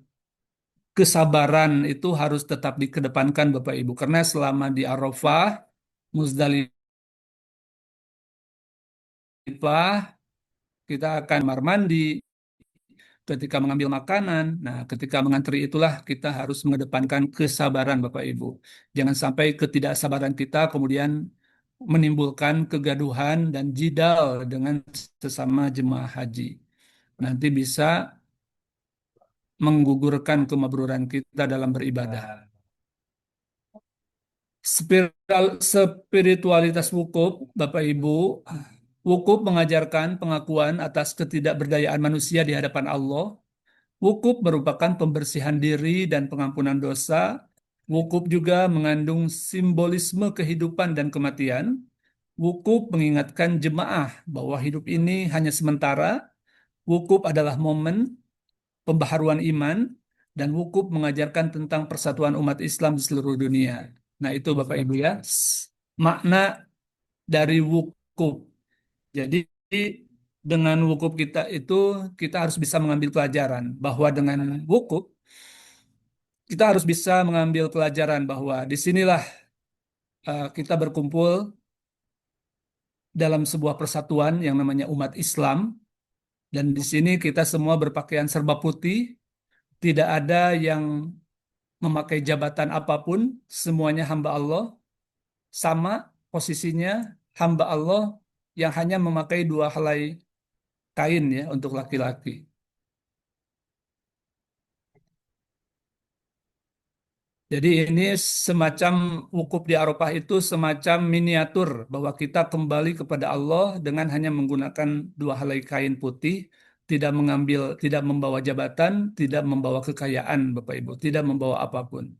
kesabaran itu harus tetap dikedepankan Bapak Ibu, karena selama di Arafah, Muzdalifah, kita akan kamar mandi, ketika mengambil makanan. Nah, ketika mengantri itulah kita harus mengedepankan kesabaran Bapak Ibu. Jangan sampai ketidaksabaran kita kemudian menimbulkan kegaduhan dan jidal dengan sesama jemaah haji. Nanti bisa menggugurkan kemabruran kita dalam beribadah. Spiritualitas wukuf, Bapak Ibu, wukuf mengajarkan pengakuan atas ketidakberdayaan manusia di hadapan Allah. Wukuf merupakan pembersihan diri dan pengampunan dosa. Wukuf juga mengandung simbolisme kehidupan dan kematian. Wukuf mengingatkan jemaah bahwa hidup ini hanya sementara. Wukuf adalah momen pembaharuan iman, dan wukuf mengajarkan tentang persatuan umat Islam di seluruh dunia. Nah, itu Bapak Ibu ya, makna dari wukuf. Jadi dengan wukuf kita itu kita harus bisa mengambil pelajaran bahwa dengan wukuf kita harus bisa mengambil pelajaran bahwa disinilah kita berkumpul dalam sebuah persatuan yang namanya umat Islam, dan di sini kita semua berpakaian serba putih, tidak ada yang memakai jabatan apapun, semuanya hamba Allah, sama posisinya hamba Allah yang hanya memakai 2 helai kain ya untuk laki-laki. Jadi ini semacam wukuf di Arafah itu semacam miniatur bahwa kita kembali kepada Allah dengan hanya menggunakan 2 helai kain putih, tidak membawa jabatan, tidak membawa kekayaan, Bapak Ibu, tidak membawa apapun.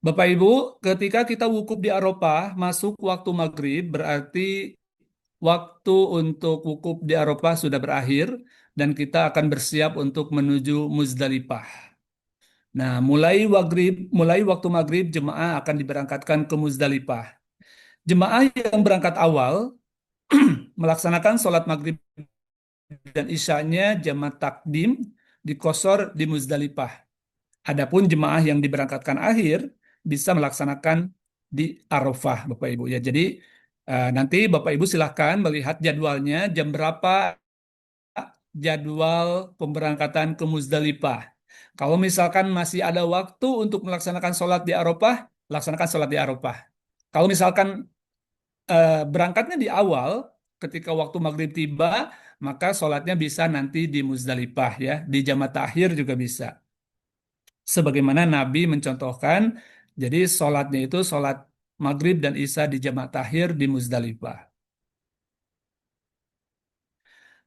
Bapak Ibu, ketika kita wukuf di Arafah, masuk waktu maghrib, berarti waktu untuk wukuf di Arafah sudah berakhir, dan kita akan bersiap untuk menuju Muzdalifah. Nah, mulai waktu maghrib, jemaah akan diberangkatkan ke Muzdalifah. Jemaah yang berangkat awal melaksanakan sholat maghrib dan isyanya jamaah takdim di Qashor di Muzdalifah. Adapun jemaah yang diberangkatkan akhir bisa melaksanakan di Arafah, Bapak Ibu ya. Jadi nanti Bapak Ibu silahkan melihat jadwalnya jam berapa jadwal pemberangkatan ke Muzdalifah. Kalau misalkan masih ada waktu untuk melaksanakan sholat di Arafah, laksanakan sholat di Arafah. Kalau misalkan berangkatnya di awal, ketika waktu maghrib tiba, maka sholatnya bisa nanti di Muzdalifah ya, di jamaah takhir juga bisa. Sebagaimana Nabi mencontohkan, jadi sholatnya itu sholat maghrib dan isya di jamaah takhir di Muzdalifah.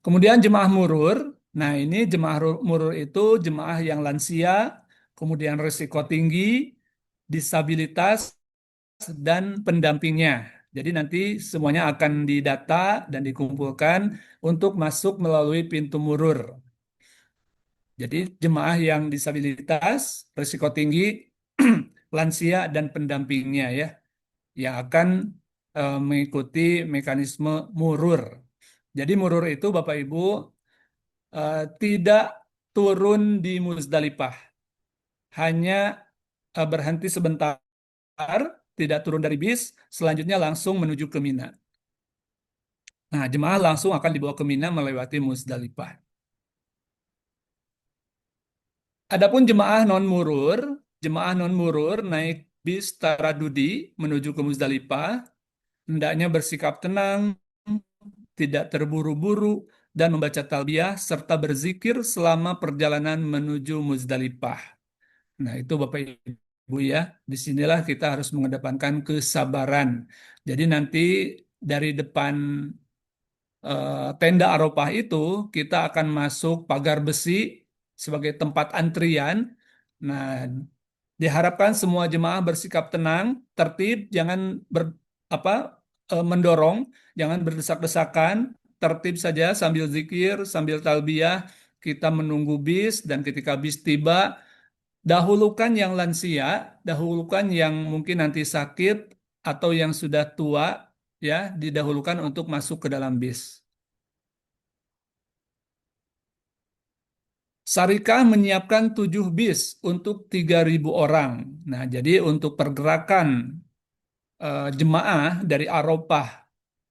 Kemudian jemaah murur, nah ini jemaah murur itu jemaah yang lansia, kemudian risiko tinggi, disabilitas, dan pendampingnya. Jadi nanti semuanya akan didata dan dikumpulkan untuk masuk melalui pintu murur. Jadi jemaah yang disabilitas, risiko tinggi, lansia, dan pendampingnya ya, yang akan mengikuti mekanisme murur. Jadi murur itu Bapak Ibu tidak turun di Muzdalifah, hanya berhenti sebentar, tidak turun dari bis, selanjutnya langsung menuju ke Mina. Nah, jemaah langsung akan dibawa ke Mina melewati Muzdalifah. Adapun jemaah non-murur naik bis Taradudi menuju ke Muzdalifah, hendaknya bersikap tenang, tidak terburu-buru, dan membaca talbiyah serta berzikir selama perjalanan menuju Muzdalifah. Nah, itu Bapak Ibu ya, disinilah kita harus mengedepankan kesabaran. Jadi nanti dari depan tenda Arafah itu kita akan masuk pagar besi sebagai tempat antrian. Nah, diharapkan semua jemaah bersikap tenang, tertib, jangan mendorong, jangan berdesak-desakan, tertib saja sambil zikir, sambil talbiyah, kita menunggu bis, dan ketika bis tiba, dahulukan yang lansia, dahulukan yang mungkin nanti sakit atau yang sudah tua, ya, didahulukan untuk masuk ke dalam bis. Syarikah menyiapkan 7 bis untuk 3.000 orang. Nah, jadi untuk pergerakan jemaah dari Arafah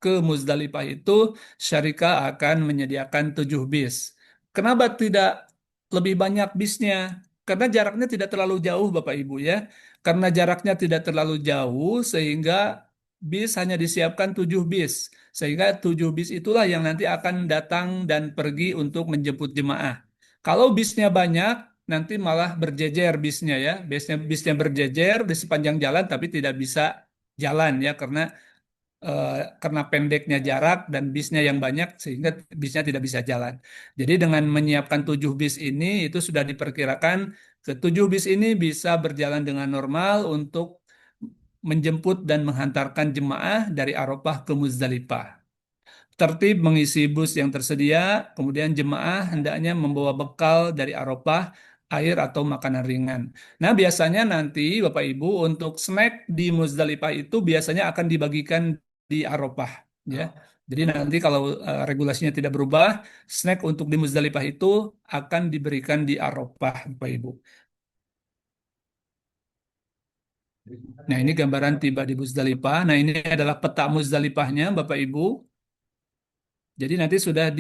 ke Muzdalifah itu Syarika akan menyediakan 7 bis. Kenapa tidak lebih banyak bisnya? Karena jaraknya tidak terlalu jauh Bapak Ibu ya. Karena jaraknya tidak terlalu jauh sehingga bis hanya disiapkan 7 bis. Sehingga 7 bis itulah yang nanti akan datang dan pergi untuk menjemput jemaah. Kalau bisnya banyak, nanti malah berjejer bisnya ya. Bisnya berjejer di sepanjang jalan tapi tidak bisa jalan ya eh, karena pendeknya jarak dan bisnya yang banyak sehingga bisnya tidak bisa jalan. Jadi dengan menyiapkan 7 bis ini itu sudah diperkirakan ke-7 bis ini bisa berjalan dengan normal untuk menjemput dan menghantarkan jemaah dari Arafah ke Muzdalifah. Tertib mengisi bus yang tersedia, kemudian jemaah hendaknya membawa bekal dari Arafah, air atau makanan ringan. Nah, biasanya nanti Bapak Ibu untuk snack di Muzdalifah itu biasanya akan dibagikan di Arafah, ya. Jadi nanti kalau regulasinya tidak berubah, snack untuk di Muzdalifah itu akan diberikan di Arafah, Bapak Ibu. Nah, ini gambaran tiba di Muzdalifah. Nah, ini adalah peta Muzdalifahnya, Bapak Ibu. Jadi nanti sudah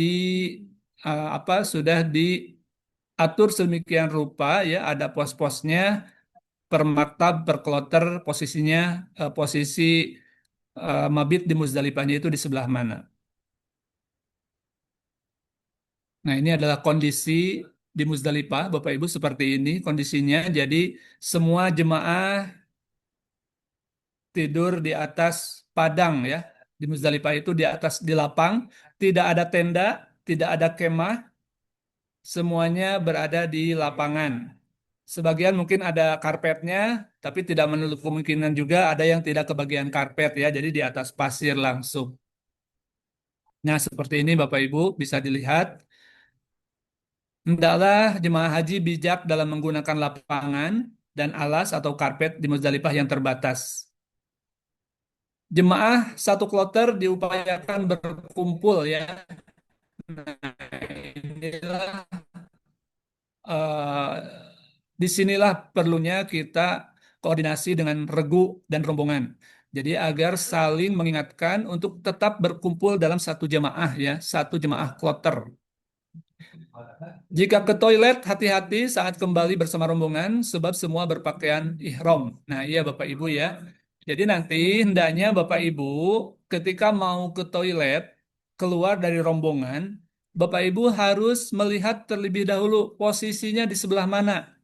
sudah diatur sedemikian rupa ya, ada pos-posnya per maktab, per kloter, posisinya posisi mabit di Muzdalifahnya itu di sebelah mana. Nah, ini adalah kondisi di Muzdalifah, Bapak Ibu seperti ini kondisinya. Jadi semua jemaah tidur di atas padang ya. Di Muzdalifah itu di atas di lapang, tidak ada tenda, tidak ada kemah, semuanya berada di lapangan. Sebagian mungkin ada karpetnya, tapi tidak menutup kemungkinan juga ada yang tidak kebagian karpet ya, jadi di atas pasir langsung. Nah, seperti ini Bapak Ibu bisa dilihat. Hendaklah jemaah haji bijak dalam menggunakan lapangan dan alas atau karpet di Muzdalifah yang terbatas. Jemaah satu kloter diupayakan berkumpul ya. Nah, inilah eh, disinilah perlunya kita koordinasi dengan regu dan rombongan. Jadi agar saling mengingatkan untuk tetap berkumpul dalam satu jemaah ya, satu jemaah kloter. Jika ke toilet, hati-hati saat kembali bersama rombongan, sebab semua berpakaian ihram. Nah, iya Bapak Ibu ya. Jadi nanti hendaknya Bapak Ibu ketika mau ke toilet, keluar dari rombongan, Bapak Ibu harus melihat terlebih dahulu posisinya di sebelah mana.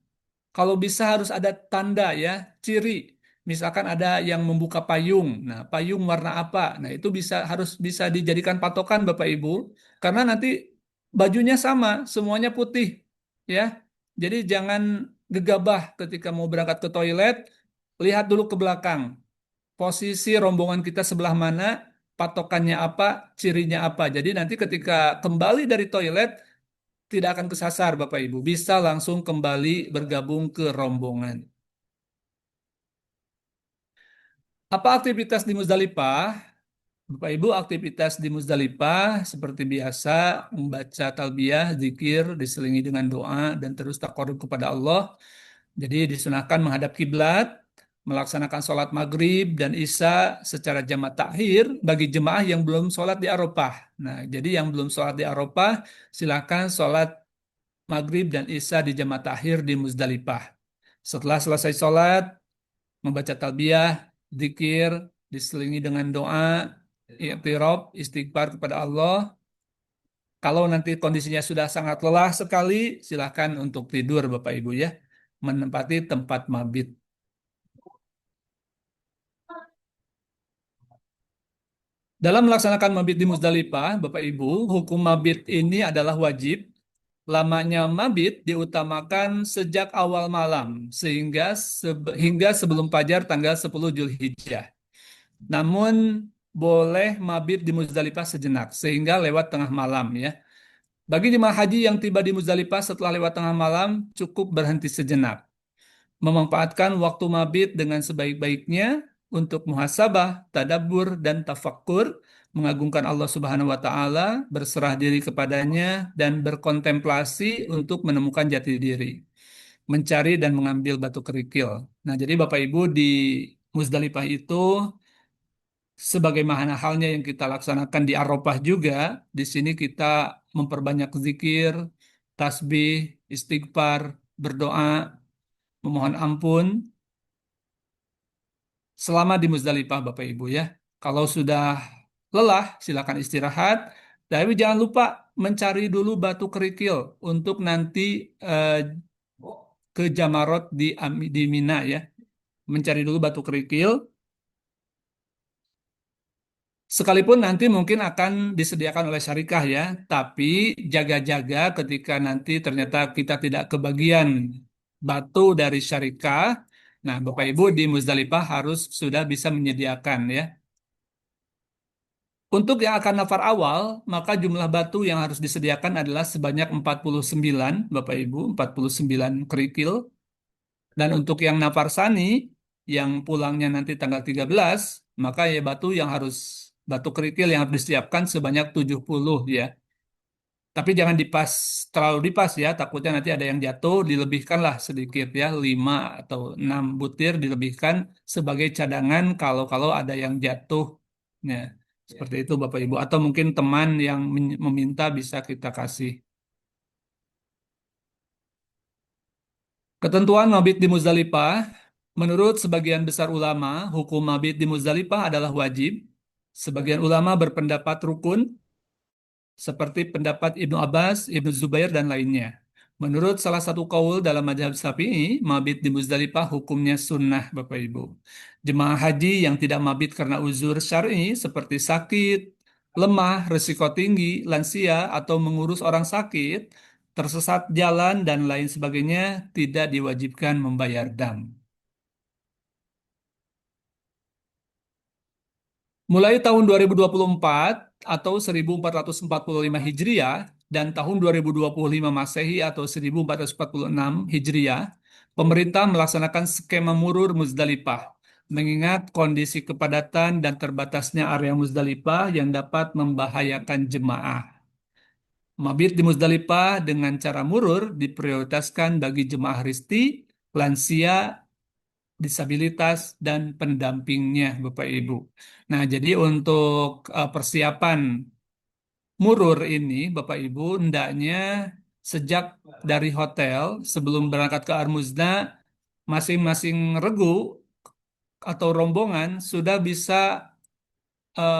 Kalau bisa harus ada tanda ya, ciri. Misalkan ada yang membuka payung. Nah, payung warna apa? Nah, itu harus bisa dijadikan patokan Bapak Ibu karena nanti bajunya sama, semuanya putih ya. Jadi jangan gegabah ketika mau berangkat ke toilet, lihat dulu ke belakang. Posisi rombongan kita sebelah mana, patokannya apa, cirinya apa. Jadi nanti ketika kembali dari toilet tidak akan kesasar Bapak Ibu, bisa langsung kembali bergabung ke rombongan. Apa aktivitas di Muzdalifah? Bapak Ibu, aktivitas di Muzdalifah seperti biasa membaca talbiyah, zikir, diselingi dengan doa dan terus taqarrub kepada Allah. Jadi disunahkan menghadap kiblat, melaksanakan sholat maghrib dan isya secara jamaah takhir bagi jemaah yang belum sholat di Arafah. Nah, jadi yang belum sholat di Arafah, silakan sholat maghrib dan isya di jamaah takhir di Muzdalifah. Setelah selesai sholat, membaca talbiyah, zikir, diselingi dengan doa, i'tiraf, istighfar kepada Allah. Kalau nanti kondisinya sudah sangat lelah sekali, silakan untuk tidur Bapak Ibu ya, menempati tempat mabit. Dalam melaksanakan mabit di Muzdalifah, Bapak Ibu, hukum mabit ini adalah wajib. Lamanya mabit diutamakan sejak awal malam hingga sebelum fajar tanggal 10 Zulhijjah. Namun boleh mabit di Muzdalifah sejenak sehingga lewat tengah malam ya. Bagi jemaah haji yang tiba di Muzdalifah setelah lewat tengah malam cukup berhenti sejenak. Memanfaatkan waktu mabit dengan sebaik-baiknya untuk muhasabah, tadabbur dan tafakkur, mengagungkan Allah Subhanahu wa taala, berserah diri kepadanya dan berkontemplasi untuk menemukan jati diri, mencari dan mengambil batu kerikil. Nah, jadi Bapak Ibu di Muzdalifah itu sebagaimana halnya yang kita laksanakan di Arafah juga, di sini kita memperbanyak zikir, tasbih, istighfar, berdoa, memohon ampun selama di Muzdalifah Bapak Ibu ya. Kalau sudah lelah, silakan istirahat. Tapi jangan lupa mencari dulu batu kerikil untuk nanti eh, ke Jamarot di Mina ya. Mencari dulu batu kerikil. Sekalipun nanti mungkin akan disediakan oleh syarikah ya, tapi jaga-jaga ketika nanti ternyata kita tidak kebagian batu dari syarikah. Nah, Bapak Ibu di Muzdalifah harus sudah bisa menyediakan ya. Untuk yang akan nafar awal, maka jumlah batu yang harus disediakan adalah sebanyak 49, Bapak Ibu, 49 kerikil. Dan untuk yang nafar sani, yang pulangnya nanti tanggal 13, maka ya batu kerikil yang harus disiapkan sebanyak 70 ya. Tapi jangan terlalu dipas ya, takutnya nanti ada yang jatuh, dilebihkanlah sedikit ya, 5 atau 6 butir dilebihkan sebagai cadangan kalau ada yang jatuh. Ya, seperti itu Bapak Ibu. Atau mungkin teman yang meminta bisa kita kasih. Ketentuan mabit di Muzdalifah, menurut sebagian besar ulama, hukum mabit di Muzdalifah adalah wajib. Sebagian ulama berpendapat rukun, seperti pendapat Ibnu Abbas, Ibnu Zubair, dan lainnya. Menurut salah satu kaul dalam mazhab Syafi'i, mabit di Muzdalifah hukumnya sunnah, Bapak Ibu. Jemaah haji yang tidak mabit karena uzur syar'i seperti sakit, lemah, risiko tinggi, lansia, atau mengurus orang sakit, tersesat jalan, dan lain sebagainya tidak diwajibkan membayar dam. Mulai tahun 2024 atau 1445 Hijriah dan tahun 2025 Masehi atau 1446 Hijriah, pemerintah melaksanakan skema murur Muzdalifah mengingat kondisi kepadatan dan terbatasnya area Muzdalifah yang dapat membahayakan jemaah. Mabit di Muzdalifah dengan cara murur diprioritaskan bagi jemaah risti, lansia, disabilitas, dan pendampingnya, Bapak Ibu. Nah, jadi untuk persiapan murur ini, Bapak Ibu, hendaknya sejak dari hotel sebelum berangkat ke Armuzna, masing-masing regu atau rombongan sudah bisa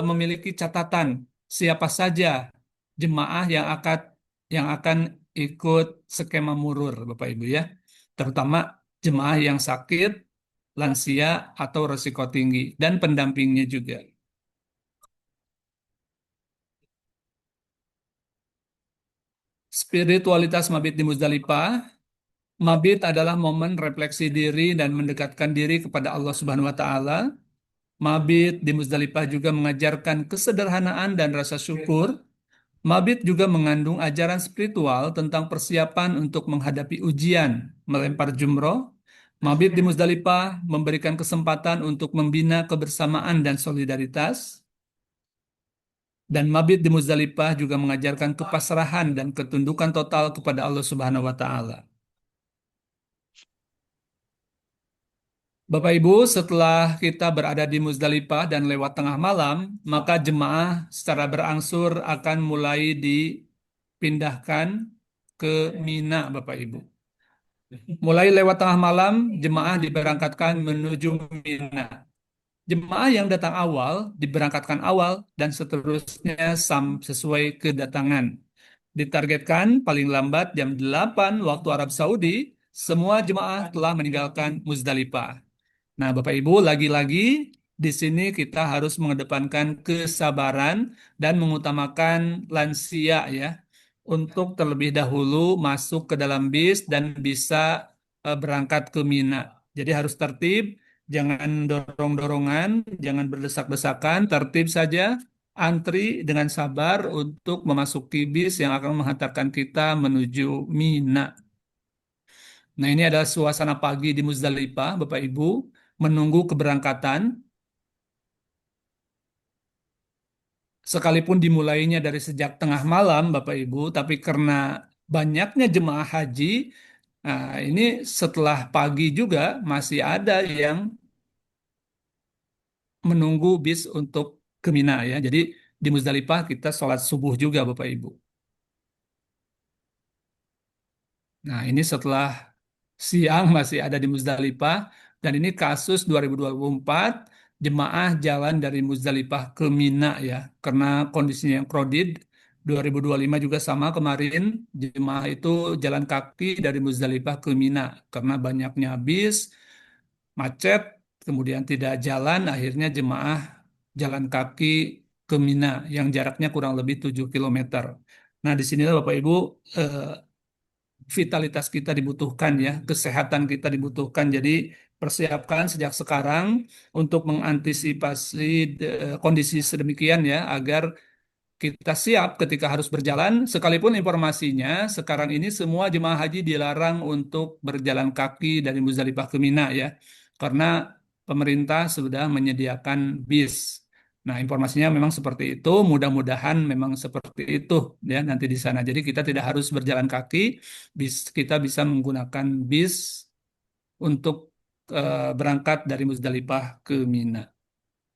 memiliki catatan siapa saja jemaah yang akan ikut skema murur, Bapak Ibu ya. Terutama jemaah yang sakit, lansia, atau risiko tinggi, dan pendampingnya juga. Spiritualitas mabit di Muzdalifah. Mabit adalah momen refleksi diri dan mendekatkan diri kepada Allah Subhanahu wa taala. Mabit di Muzdalifah juga mengajarkan kesederhanaan dan rasa syukur. Mabit juga mengandung ajaran spiritual tentang persiapan untuk menghadapi ujian, melempar jumroh. Mabit di Muzdalifah memberikan kesempatan untuk membina kebersamaan dan solidaritas. Dan mabit di Muzdalifah juga mengajarkan kepasrahan dan ketundukan total kepada Allah Subhanahu wa taala. Bapak Ibu, setelah kita berada di Muzdalifah dan lewat tengah malam, maka jemaah secara berangsur akan mulai dipindahkan ke Mina, Bapak Ibu. Mulai lewat tengah malam, jemaah diberangkatkan menuju Mina. Jemaah yang datang awal diberangkatkan awal dan seterusnya sesuai kedatangan. Ditargetkan paling lambat jam 8 waktu Arab Saudi, semua jemaah telah meninggalkan Muzdalifah. Nah, Bapak Ibu, lagi-lagi di sini kita harus mengedepankan kesabaran dan mengutamakan lansia ya untuk terlebih dahulu masuk ke dalam bis dan bisa berangkat ke Mina. Jadi harus tertib, jangan dorong-dorongan, jangan berdesak-desakan, tertib saja, antri dengan sabar untuk memasuki bis yang akan menghantarkan kita menuju Mina. Nah, ini adalah suasana pagi di Muzdalifah, Bapak Ibu, menunggu keberangkatan. Sekalipun dimulainya dari sejak tengah malam, Bapak Ibu, tapi karena banyaknya jemaah haji, nah ini setelah pagi juga masih ada yang menunggu bis untuk ke Mina ya. Jadi di Muzdalifah kita sholat subuh juga Bapak Ibu. Nah, ini setelah siang masih ada di Muzdalifah dan ini kasus 2024 jemaah jalan dari Muzdalifah ke Mina ya karena kondisinya yang crowded. 2025 juga sama kemarin jemaah itu jalan kaki dari Muzdalifah ke Mina karena banyaknya bis, macet, kemudian tidak jalan akhirnya jemaah jalan kaki ke Mina yang jaraknya kurang lebih 7 kilometer. Nah, di sinilah Bapak Ibu eh, vitalitas kita dibutuhkan ya, kesehatan kita dibutuhkan. Jadi persiapkan sejak sekarang untuk mengantisipasi kondisi sedemikian ya, agar kita siap ketika harus berjalan, sekalipun informasinya sekarang ini semua jemaah haji dilarang untuk berjalan kaki dari Muzdalifah ke Mina ya, karena pemerintah sudah menyediakan bis. Nah, informasinya memang seperti itu, mudah-mudahan memang seperti itu ya nanti di sana. Jadi kita tidak harus berjalan kaki, kita bisa menggunakan bis untuk berangkat dari Muzdalifah ke Mina.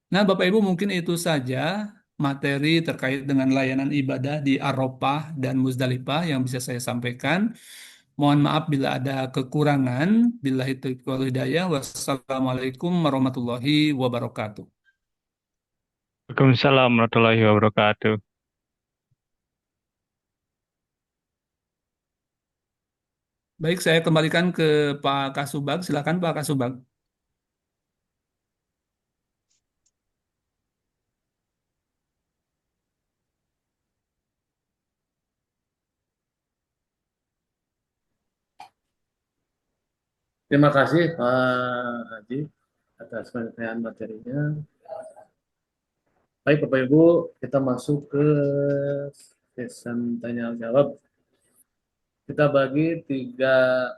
Nah, Bapak Ibu mungkin itu saja materi terkait dengan layanan ibadah di Arafah dan Muzdalifah yang bisa saya sampaikan. Mohon maaf bila ada kekurangan. Billahi taufiq wal hidayah. Wassalamualaikum warahmatullahi wabarakatuh. Waalaikumsalam warahmatullahi wabarakatuh. Baik, saya kembalikan ke Pak Kasubag. Silakan Pak Kasubag. Terima kasih Pak Haji atas penyampaian materinya. Baik Bapak Ibu, kita masuk ke sesi tanya jawab. Kita bagi 3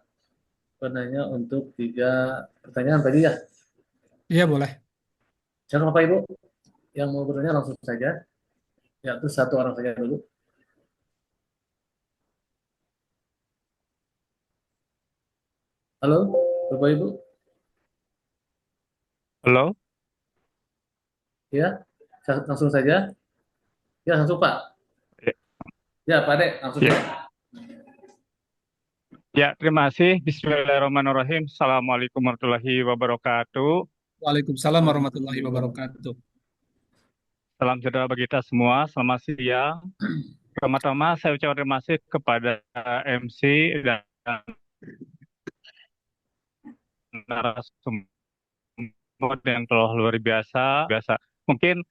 penanya untuk 3 pertanyaan tadi ya. Iya, boleh. Silakan Bapak Ibu yang mau bertanya langsung saja. Ya, itu 1 orang saja dulu. Halo, Bapak Ibu. Halo? Ya, langsung saja. Ya, langsung Pak. Ya, Ya, Pak Dek, langsung ya. saja. Ya, terima kasih. Bismillahirrahmanirrahim. Assalamualaikum warahmatullahi wabarakatuh. Waalaikumsalam warahmatullahi wabarakatuh. Salam sejahtera bagi kita semua. Selamat siang. Pertama-tama saya ucapkan terima kasih kepada MC dan narasumber yang telah luar biasa. Mungkin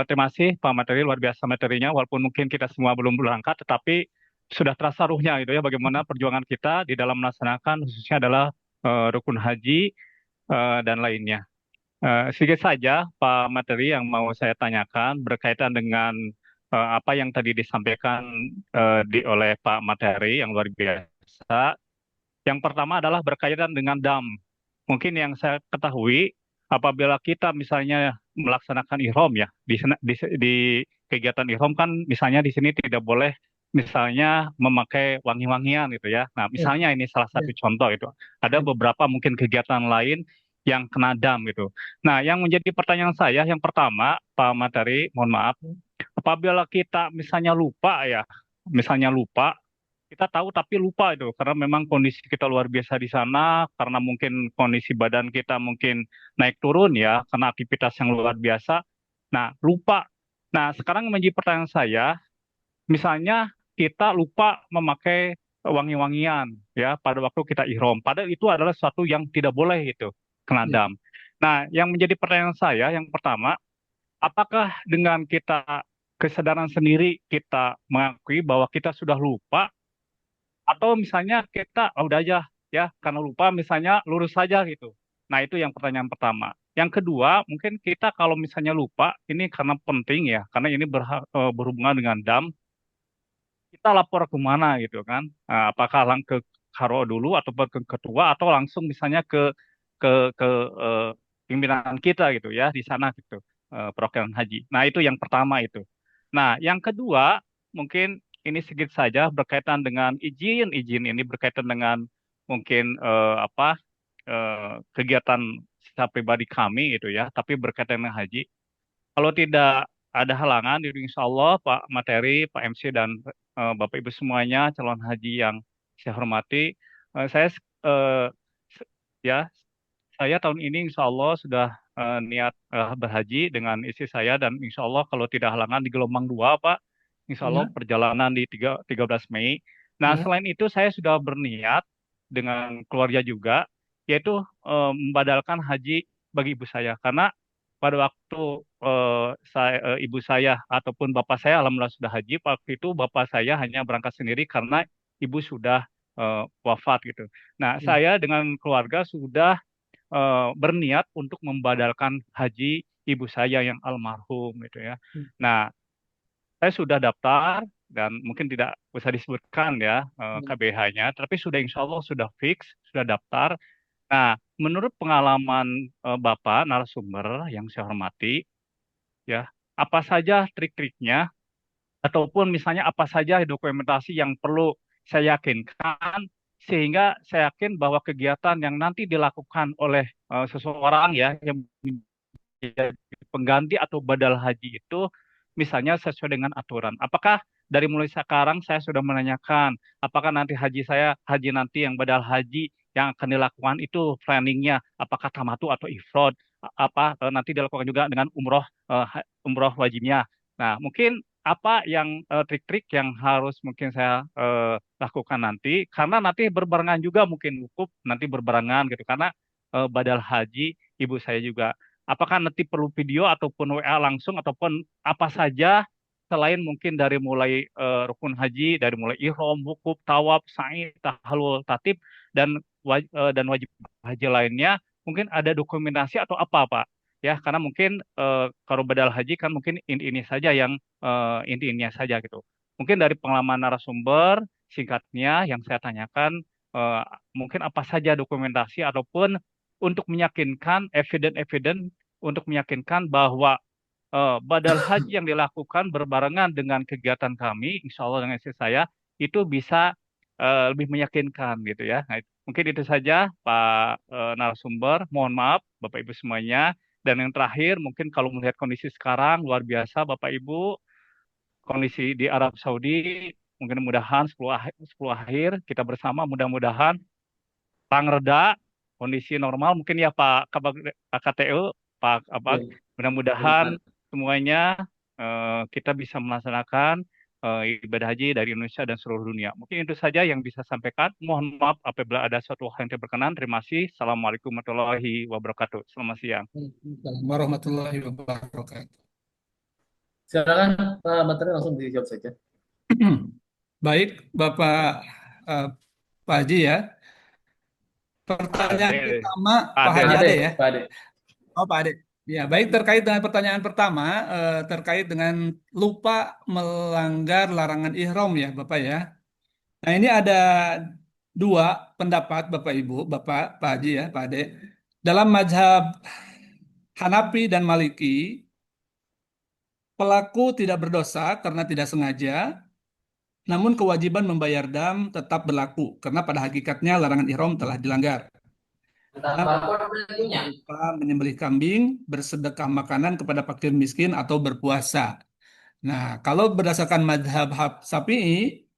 terima kasih Pak Materi, luar biasa materinya. Walaupun mungkin kita semua belum berangkat, tetapi sudah terasa ruhnya gitu ya. Bagaimana perjuangan kita di dalam melaksanakan khususnya adalah rukun haji dan lainnya. Sedikit saja Pak Materi yang mau saya tanyakan berkaitan dengan apa yang tadi disampaikan oleh Pak Materi yang luar biasa. Yang pertama adalah berkaitan dengan dam. Mungkin yang saya ketahui, apabila kita misalnya melaksanakan ihram ya, di kegiatan ihram kan misalnya di sini tidak boleh misalnya memakai wangi-wangian gitu ya. Nah, misalnya ini salah satu contoh itu. Ada beberapa mungkin kegiatan lain yang kena dam gitu. Nah, yang menjadi pertanyaan saya yang pertama, Pak Materi, mohon maaf, apabila kita misalnya lupa kita tahu tapi lupa itu karena memang kondisi kita luar biasa di sana karena mungkin kondisi badan kita mungkin naik turun ya karena aktivitas yang luar biasa. Nah, lupa. Nah, sekarang menjadi pertanyaan saya, misalnya kita lupa memakai wangi-wangian ya pada waktu kita ihram. Padahal itu adalah sesuatu yang tidak boleh itu kena dam. Nah, yang menjadi pertanyaan saya yang pertama, apakah dengan kita kesadaran sendiri kita mengakui bahwa kita sudah lupa atau misalnya kita udah aja ya karena lupa misalnya lurus saja gitu. Nah itu yang pertanyaan pertama. Yang kedua mungkin kita kalau misalnya lupa ini karena penting ya karena ini berhubungan dengan dam kita lapor kemana gitu kan. Nah, apakah ke karo dulu atau ke ketua atau langsung misalnya ke pimpinan kita gitu ya di sana gitu perwakilan haji. Nah itu yang pertama itu. Nah yang kedua mungkin ini sedikit saja berkaitan dengan izin ini berkaitan dengan mungkin kegiatan visa pribadi kami gitu ya, tapi berkaitan dengan haji. Kalau tidak ada halangan, jadi insya Allah Pak Materi, Pak MC, dan Bapak Ibu semuanya calon haji yang saya hormati, saya se- ya saya tahun ini insya Allah sudah niat berhaji dengan istri saya, dan insya Allah kalau tidak halangan di gelombang 2 Pak, insya Allah Ya. perjalanan di 13 Mei. Nah, Ya. selain itu saya sudah berniat dengan keluarga juga, yaitu membadalkan haji bagi ibu saya, karena pada waktu ibu saya ataupun bapak saya alhamdulillah sudah haji, waktu itu bapak saya hanya berangkat sendiri karena ibu sudah wafat gitu. Nah, saya dengan keluarga sudah berniat untuk membadalkan haji ibu saya yang almarhum gitu ya. Nah, saya sudah daftar dan mungkin tidak usah disebutkan ya KBH-nya, tapi sudah insya Allah sudah fix, sudah daftar. Nah, menurut pengalaman Bapak narasumber yang saya hormati, ya, apa saja trik-triknya ataupun misalnya apa saja dokumentasi yang perlu saya yakinkan sehingga saya yakin bahwa kegiatan yang nanti dilakukan oleh seseorang ya yang menjadi pengganti atau badal haji itu misalnya sesuai dengan aturan. Apakah dari mulai sekarang saya sudah menanyakan apakah nanti haji nanti yang badal haji yang akan dilakukan itu planningnya apakah tamatu atau ifrod, apa nanti dilakukan juga dengan umroh wajibnya. Nah, mungkin apa yang trik-trik yang harus mungkin saya lakukan nanti karena nanti berbarengan juga mungkin wukuf nanti berbarengan gitu karena badal haji ibu saya juga. Apakah nanti perlu video ataupun WA langsung ataupun apa saja selain mungkin dari mulai rukun haji, dari mulai ihram, wukuf, tawaf, sa'i, tahallul, tatib dan wajib haji lainnya, mungkin ada dokumentasi atau apa, Pak? Ya, karena mungkin kalau badal haji kan mungkin ini saja yang inti-intinya saja gitu. Mungkin dari pengalaman narasumber singkatnya yang saya tanyakan eh, mungkin apa saja dokumentasi ataupun untuk meyakinkan eviden-eviden untuk meyakinkan bahwa badal haji yang dilakukan berbarengan dengan kegiatan kami, insya Allah dengan istri saya, itu bisa lebih meyakinkan gitu ya. Nah, mungkin itu saja Pak narasumber. Mohon maaf Bapak Ibu semuanya. Dan yang terakhir, mungkin kalau melihat kondisi sekarang luar biasa Bapak Ibu, kondisi di Arab Saudi, mungkin mudahan 10 akhir kita bersama mudah-mudahan perang reda, kondisi normal mungkin ya Pak KTU, Pak apa Ya. mudah-mudahan semuanya kita bisa melaksanakan ibadah haji dari Indonesia dan seluruh dunia. Mungkin itu saja yang bisa saya sampaikan. Mohon maaf apabila ada suatu hal yang tidak berkenan. Terima kasih. Assalamualaikum warahmatullahi wabarakatuh. Selamat siang. Waalaikumsalam warahmatullahi wabarakatuh. Silakan Pak Materi langsung dijawab saja. Baik, Bapak Pak Haji ya. Pertanyaan Ade, pertama, Pak Ade. Haji Pak Ade Ade, ya. Pak Ade. Oh, Pak Ade. Ya, baik terkait dengan pertanyaan pertama, terkait dengan lupa melanggar larangan ihram ya, Bapak ya. Nah, ini ada dua pendapat Bapak Ibu, Bapak, Pak Haji ya, Pak Ade. Dalam mazhab Hanafi dan Maliki, pelaku tidak berdosa karena tidak sengaja, namun kewajiban membayar dam tetap berlaku karena pada hakikatnya larangan ihram telah dilanggar. Berupa menyembelih kambing, bersedekah makanan kepada fakir miskin atau berpuasa. Nah, kalau berdasarkan madhab Syafi'i,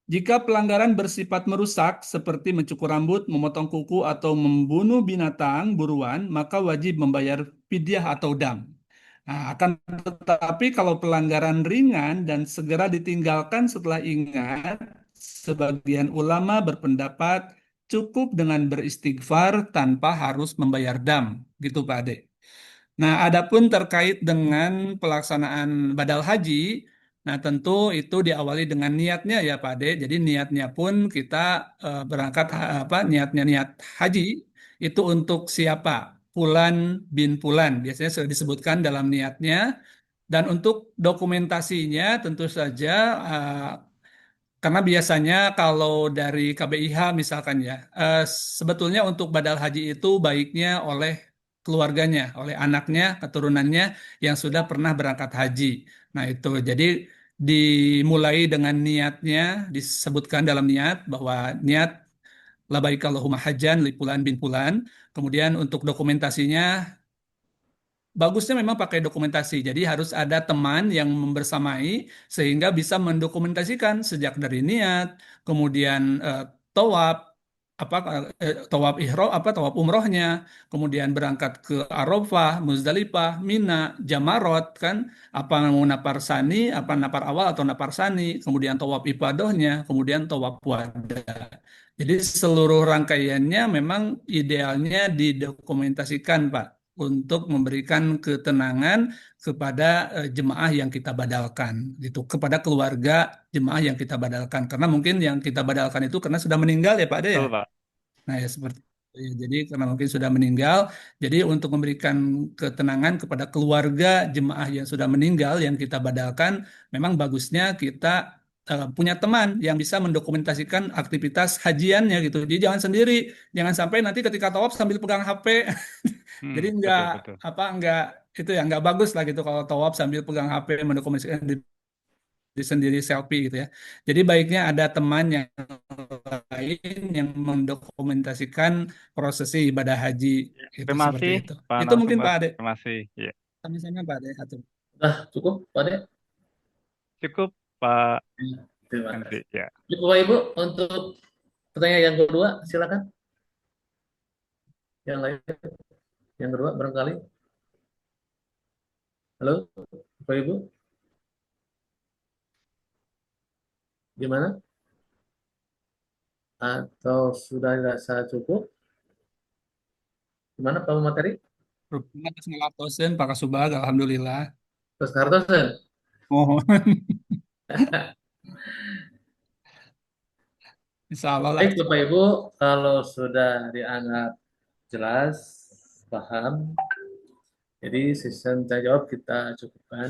jika pelanggaran bersifat merusak seperti mencukur rambut, memotong kuku, atau membunuh binatang buruan, maka wajib membayar fidyah atau dam. Nah, akan tetapi kalau pelanggaran ringan dan segera ditinggalkan setelah ingat, sebagian ulama berpendapat cukup dengan beristighfar tanpa harus membayar dam, gitu Pak Ade. Nah, adapun terkait dengan pelaksanaan badal haji, nah tentu itu diawali dengan niatnya ya Pak Ade. Jadi niatnya pun kita berangkat niat haji itu untuk siapa? Fulan bin Fulan. Biasanya sudah disebutkan dalam niatnya. Dan untuk dokumentasinya tentu saja karena biasanya kalau dari KBIH misalkan ya, sebetulnya untuk badal haji itu baiknya oleh keluarganya, oleh anaknya, keturunannya yang sudah pernah berangkat haji. Nah itu, jadi dimulai dengan niatnya, disebutkan dalam niat bahwa niat Labaik Allahumma hajjan li fulan bin fulan. Kemudian untuk dokumentasinya bagusnya memang pakai dokumentasi. Jadi harus ada teman yang membersamai sehingga bisa mendokumentasikan sejak dari niat, kemudian tawaf apa tawaf ihram apa tawaf umrohnya, kemudian berangkat ke Arafah, Muzdalifah, Mina, Jamarot kan, apa mau napar sani, apa napar awal atau napar sani, kemudian tawaf ibadahnya, kemudian tawaf wada. Jadi seluruh rangkaiannya memang idealnya didokumentasikan, Pak, untuk memberikan ketenangan kepada jemaah yang kita badalkan gitu, kepada keluarga jemaah yang kita badalkan, karena mungkin yang kita badalkan itu karena sudah meninggal ya Pak Ade Betul, ya. Pak. Nah ya seperti itu. Ya, jadi karena mungkin sudah meninggal, jadi untuk memberikan ketenangan kepada keluarga jemaah yang sudah meninggal yang kita badalkan, memang bagusnya kita punya teman yang bisa mendokumentasikan aktivitas hajiannya gitu. Jadi jangan sendiri, jangan sampai nanti ketika tawaf sambil pegang HP. Jadi nggak Betul, betul. apa nggak itu ya nggak bagus lah gitu kalau tawaf sambil pegang HP mendokumentasikan diri sendiri selfie gitu ya. Jadi baiknya ada teman yang lain yang mendokumentasikan prosesi ibadah haji itu Terima seperti kasih, itu. Pak Itu mungkin narasumber. Pak Ade. Terima kasih. Ya. Sama-sama Pak Ade. Atur. Udah cukup, Pak Ade? Cukup, Pak Ya, terima Henry. kasih. Ya. Cukup, Bapak Ibu, untuk pertanyaan yang kedua, silakan. Yang lain, yang kedua barangkali. Halo, Bapak Ibu, gimana? Atau sudah dirasa cukup? Gimana Pak materi? Rukun atas ngelatosen Pak Kasubag, alhamdulillah. Terus Kartosen? Mohon. Insya Allah lah. Baik Bapak Ibu, kalau sudah dianggap jelas, paham, jadi sesi tanya jawab kita cukupkan.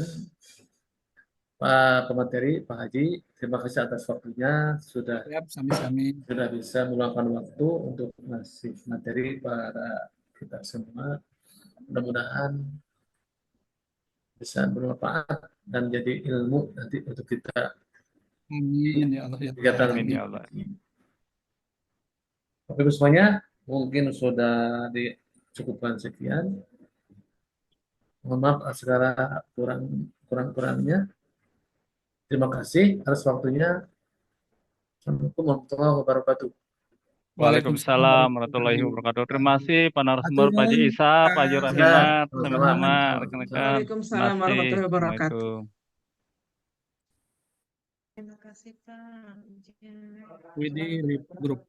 Pak pemateri, Pak Haji, terima kasih atas waktunya, sudah Siap, sami-sami. bisa meluangkan waktu untuk ngasih materi pada kita semua. Mudah-mudahan bisa bermanfaat dan jadi ilmu nanti untuk kita Amin ya Allah ya kegiatan Rabbal Amin Alamin. ya Allah. Bapak Ibu semuanya, mungkin sudah dicukupkan sekian. Mohon maaf segala kurang-kurangnya. Terima kasih atas waktunya. Assalamualaikum warahmatullahi wabarakatuh. Waalaikumsalam warahmatullahi wabarakatuh. Terima kasih Pak narasumber, Pak Haji Isa, Pak Haji Ya, Rahimat, sama-sama. sama-sama rekan-rekan. Terima Waalaikumsalam kasih. warahmatullahi wabarakatuh. Assalamualaikum. Terima kasih Pak. Widih, grup